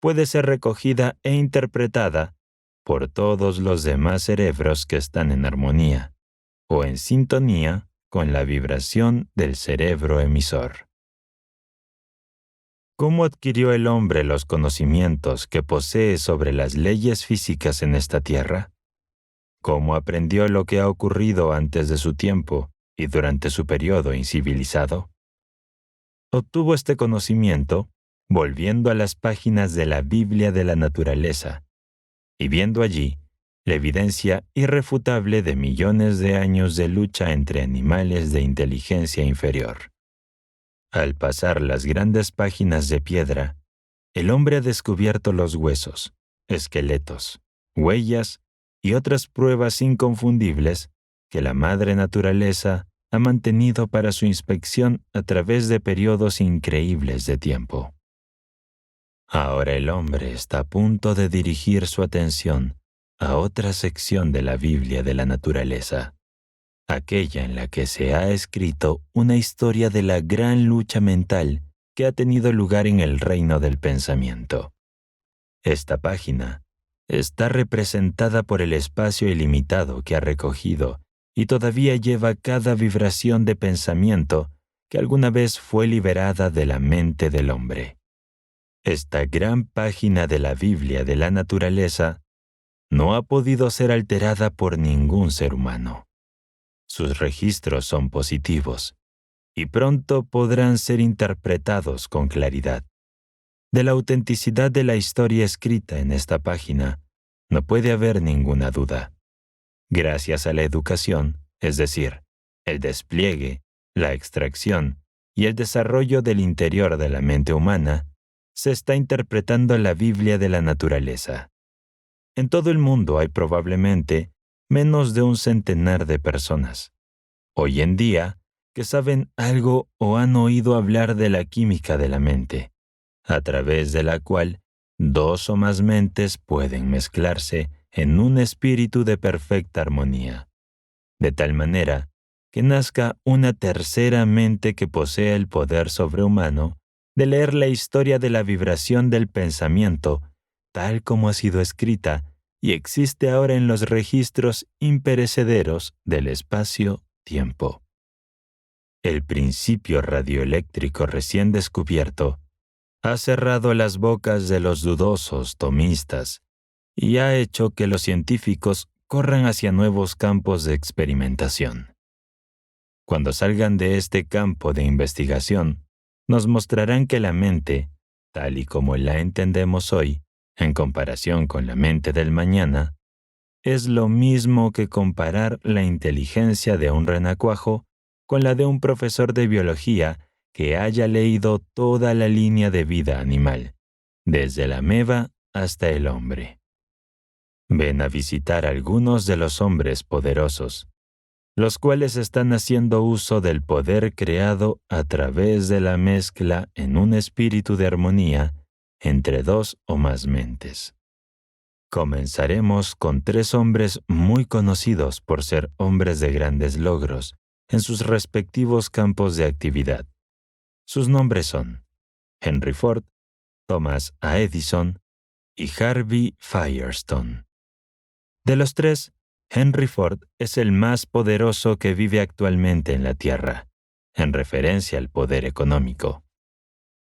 Speaker 2: puede ser recogida e interpretada por todos los demás cerebros que están en armonía o en sintonía con la vibración del cerebro emisor. ¿Cómo adquirió el hombre los conocimientos que posee sobre las leyes físicas en esta tierra? ¿Cómo aprendió lo que ha ocurrido antes de su tiempo y durante su periodo incivilizado? Obtuvo este conocimiento volviendo a las páginas de la Biblia de la naturaleza y viendo allí la evidencia irrefutable de millones de años de lucha entre animales de inteligencia inferior. Al pasar las grandes páginas de piedra, el hombre ha descubierto los huesos, esqueletos, huellas y otras pruebas inconfundibles que la madre naturaleza ha mantenido para su inspección a través de periodos increíbles de tiempo. Ahora el hombre está a punto de dirigir su atención a otra sección de la Biblia de la naturaleza, aquella en la que se ha escrito una historia de la gran lucha mental que ha tenido lugar en el reino del pensamiento. Esta página está representada por el espacio ilimitado que ha recogido y todavía lleva cada vibración de pensamiento que alguna vez fue liberada de la mente del hombre. Esta gran página de la Biblia de la naturaleza no ha podido ser alterada por ningún ser humano. Sus registros son positivos y pronto podrán ser interpretados con claridad. De la autenticidad de la historia escrita en esta página no puede haber ninguna duda. Gracias a la educación, es decir, el despliegue, la extracción y el desarrollo del interior de la mente humana, se está interpretando la Biblia de la naturaleza. En todo el mundo hay probablemente menos de 100 de personas, hoy en día, que saben algo o han oído hablar de la química de la mente, a través de la cual dos o más mentes pueden mezclarse en un espíritu de perfecta armonía, de tal manera que nazca una tercera mente que posea el poder sobrehumano de leer la historia de la vibración del pensamiento, tal como ha sido escrita y existe ahora en los registros imperecederos del espacio-tiempo. El principio radioeléctrico recién descubierto ha cerrado las bocas de los dudosos tomistas y ha hecho que los científicos corran hacia nuevos campos de experimentación. Cuando salgan de este campo de investigación, nos mostrarán que la mente, tal y como la entendemos hoy, en comparación con la mente del mañana, es lo mismo que comparar la inteligencia de un renacuajo con la de un profesor de biología que haya leído toda la línea de vida animal, desde la ameba hasta el hombre. Ven a visitar a algunos de los hombres poderosos, los cuales están haciendo uso del poder creado a través de la mezcla en un espíritu de armonía entre dos o más mentes. Comenzaremos con tres hombres muy conocidos por ser hombres de grandes logros en sus respectivos campos de actividad. Sus nombres son Henry Ford, Thomas A. Edison y Harvey Firestone. De los tres, Henry Ford es el más poderoso que vive actualmente en la Tierra, en referencia al poder económico.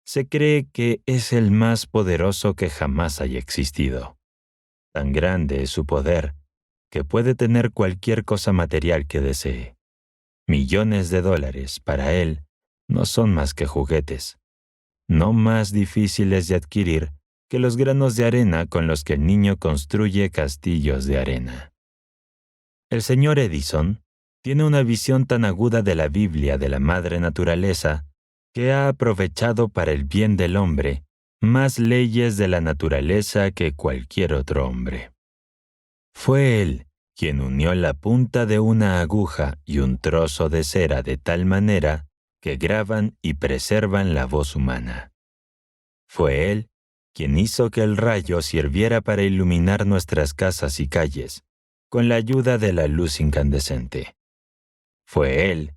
Speaker 2: Se cree que es el más poderoso que jamás haya existido. Tan grande es su poder que puede tener cualquier cosa material que desee. Millones de dólares para él no son más que juguetes, no más difíciles de adquirir que los granos de arena con los que el niño construye castillos de arena. El señor Edison tiene una visión tan aguda de la Biblia de la madre naturaleza que ha aprovechado para el bien del hombre más leyes de la naturaleza que cualquier otro hombre. Fue él quien unió la punta de una aguja y un trozo de cera de tal manera que graban y preservan la voz humana. Fue él quien hizo que el rayo sirviera para iluminar nuestras casas y calles, con la ayuda de la luz incandescente. Fue él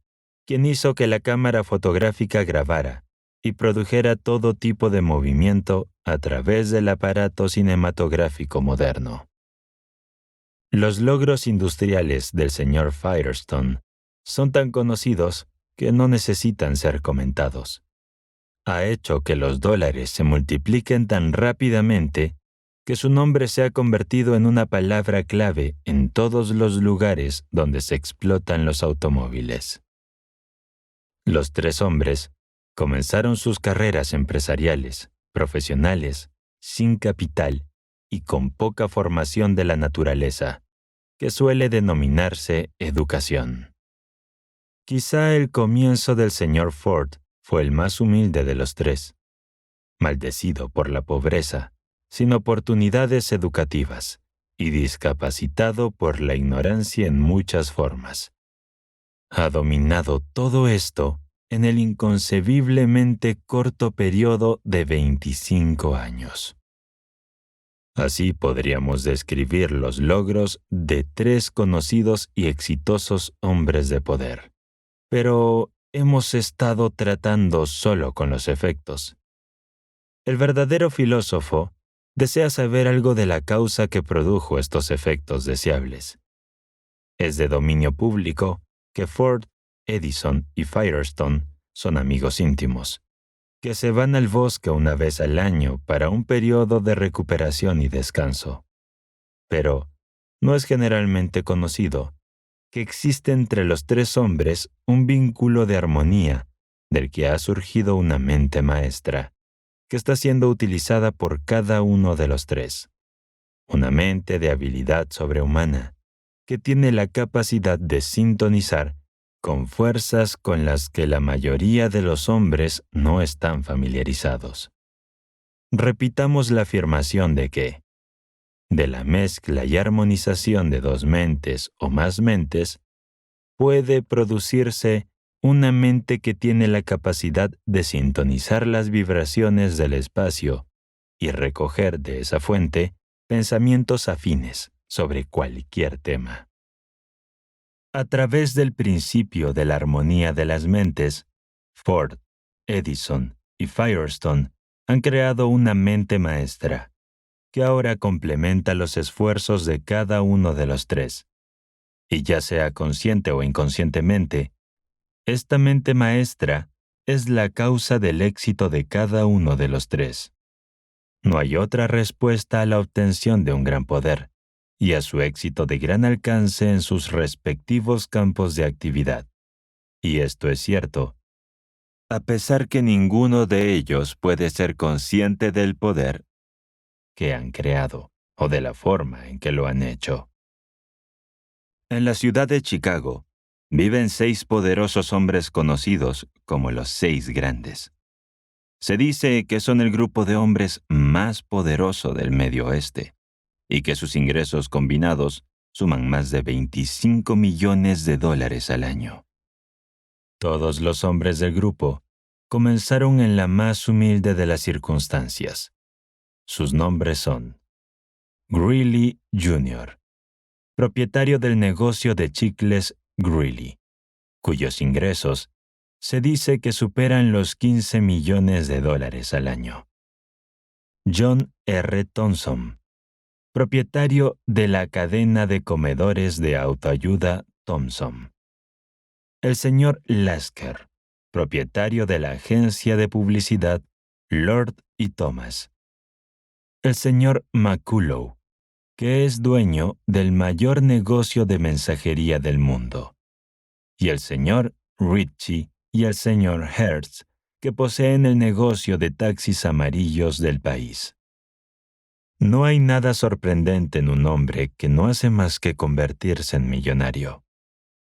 Speaker 2: quien hizo que la cámara fotográfica grabara y produjera todo tipo de movimiento a través del aparato cinematográfico moderno. Los logros industriales del señor Firestone son tan conocidos que no necesitan ser comentados. Ha hecho que los dólares se multipliquen tan rápidamente que su nombre se ha convertido en una palabra clave en todos los lugares donde se explotan los automóviles. Los tres hombres comenzaron sus carreras empresariales, profesionales, sin capital y con poca formación de la naturaleza, que suele denominarse educación. Quizá el comienzo del señor Ford fue el más humilde de los tres, maldecido por la pobreza, sin oportunidades educativas y discapacitado por la ignorancia en muchas formas. Ha dominado todo esto en el inconcebiblemente corto periodo de 25 años. Así podríamos describir los logros de tres conocidos y exitosos hombres de poder. Pero hemos estado tratando solo con los efectos. El verdadero filósofo desea saber algo de la causa que produjo estos efectos deseables. Es de dominio público que Ford, Edison y Firestone son amigos íntimos, que se van al bosque una vez al año para un periodo de recuperación y descanso. Pero no es generalmente conocido que existe entre los tres hombres un vínculo de armonía del que ha surgido una mente maestra, que está siendo utilizada por cada uno de los tres. Una mente de habilidad sobrehumana, que tiene la capacidad de sintonizar con fuerzas con las que la mayoría de los hombres no están familiarizados. Repitamos la afirmación de que, de la mezcla y armonización de dos mentes o más mentes, puede producirse una mente que tiene la capacidad de sintonizar las vibraciones del espacio y recoger de esa fuente pensamientos afines sobre cualquier tema. A través del principio de la armonía de las mentes, Ford, Edison y Firestone han creado una mente maestra, que ahora complementa los esfuerzos de cada uno de los tres. Y ya sea consciente o inconscientemente, esta mente maestra es la causa del éxito de cada uno de los tres. No hay otra respuesta a la obtención de un gran poder y a su éxito de gran alcance en sus respectivos campos de actividad. Y esto es cierto, a pesar que ninguno de ellos puede ser consciente del poder que han creado o de la forma en que lo han hecho. En la ciudad de Chicago viven 6 poderosos hombres conocidos como los 6 grandes. Se dice que son el grupo de hombres más poderoso del Medio Oeste y que sus ingresos combinados suman más de $25 millones al año. Todos los hombres del grupo comenzaron en la más humilde de las circunstancias. Sus nombres son Greeley Jr., propietario del negocio de chicles Greeley, cuyos ingresos se dice que superan los $15 millones al año. John R. Thompson, propietario de la cadena de comedores de autoayuda Thompson. El señor Lasker, propietario de la agencia de publicidad Lord y Thomas. El señor McCullough, que es dueño del mayor negocio de mensajería del mundo. Y el señor Ritchie y el señor Hertz, que poseen el negocio de taxis amarillos del país. No hay nada sorprendente en un hombre que no hace más que convertirse en millonario.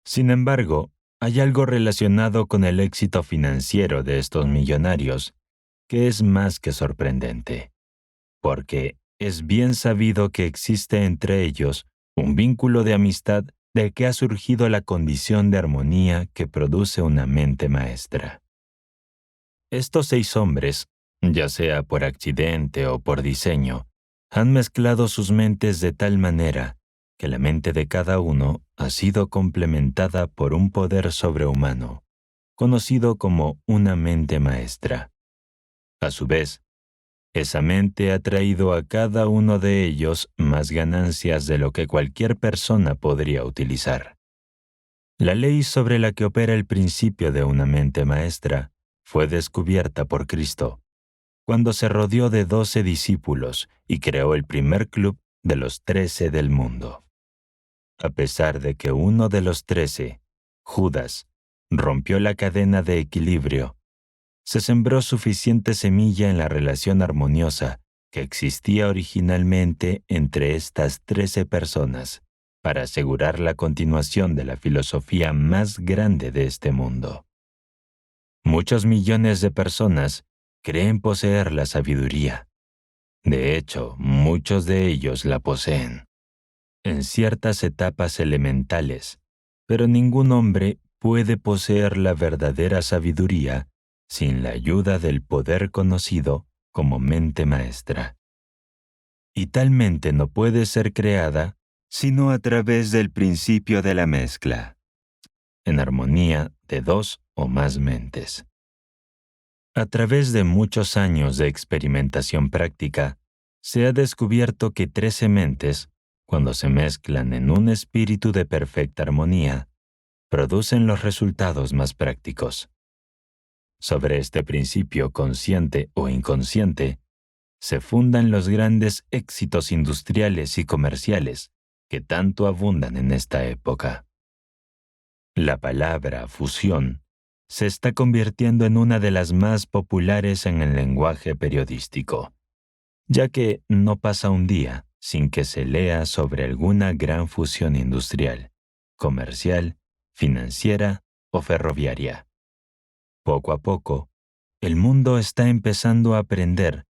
Speaker 2: Sin embargo, hay algo relacionado con el éxito financiero de estos millonarios que es más que sorprendente, porque es bien sabido que existe entre ellos un vínculo de amistad del que ha surgido la condición de armonía que produce una mente maestra. Estos 6 hombres, ya sea por accidente o por diseño, han mezclado sus mentes de tal manera que la mente de cada uno ha sido complementada por un poder sobrehumano, conocido como una mente maestra. A su vez, esa mente ha traído a cada uno de ellos más ganancias de lo que cualquier persona podría utilizar. La ley sobre la que opera el principio de una mente maestra fue descubierta por Cristo, cuando se rodeó de 12 discípulos y creó el primer club de los 13 del mundo. A pesar de que uno de los 13, Judas, rompió la cadena de equilibrio, se sembró suficiente semilla en la relación armoniosa que existía originalmente entre estas 13 personas para asegurar la continuación de la filosofía más grande de este mundo. Muchos millones de personas creen poseer la sabiduría. De hecho, muchos de ellos la poseen en ciertas etapas elementales, pero ningún hombre puede poseer la verdadera sabiduría sin la ayuda del poder conocido como mente maestra. Y tal mente no puede ser creada sino a través del principio de la mezcla, en armonía de 2 o más mentes. A través de muchos años de experimentación práctica, se ha descubierto que 13 mentes, cuando se mezclan en un espíritu de perfecta armonía, producen los resultados más prácticos. Sobre este principio consciente o inconsciente, se fundan los grandes éxitos industriales y comerciales que tanto abundan en esta época. La palabra fusión se está convirtiendo en una de las más populares en el lenguaje periodístico, ya que no pasa un día sin que se lea sobre alguna gran fusión industrial, comercial, financiera o ferroviaria. Poco a poco, el mundo está empezando a aprender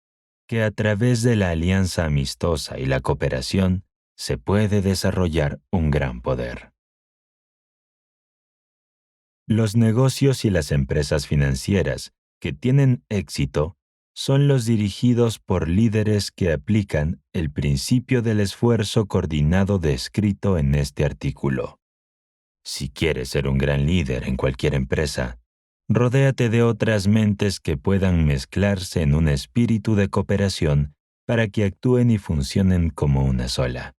Speaker 2: que a través de la alianza amistosa y la cooperación se puede desarrollar un gran poder. Los negocios y las empresas financieras que tienen éxito son los dirigidos por líderes que aplican el principio del esfuerzo coordinado descrito en este artículo. Si quieres ser un gran líder en cualquier empresa, rodéate de otras mentes que puedan mezclarse en un espíritu de cooperación para que actúen y funcionen como una sola.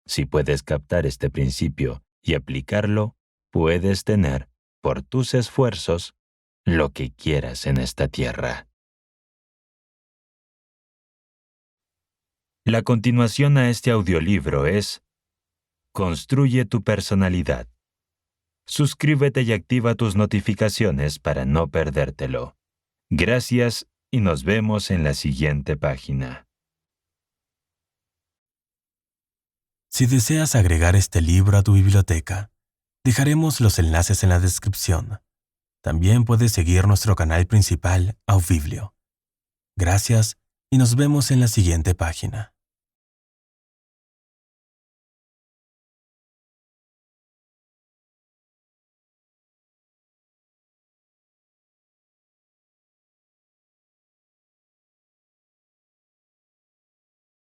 Speaker 2: Si puedes captar este principio y aplicarlo, puedes tener, por tus esfuerzos, lo que quieras en esta tierra. La continuación a este audiolibro es Construye tu personalidad. Suscríbete y activa tus notificaciones para no perdértelo. Gracias y nos vemos en la siguiente página.
Speaker 1: Si deseas agregar este libro a tu biblioteca, dejaremos los enlaces en la descripción. También puedes seguir nuestro canal principal, Auviblio. Gracias y nos vemos en la siguiente página.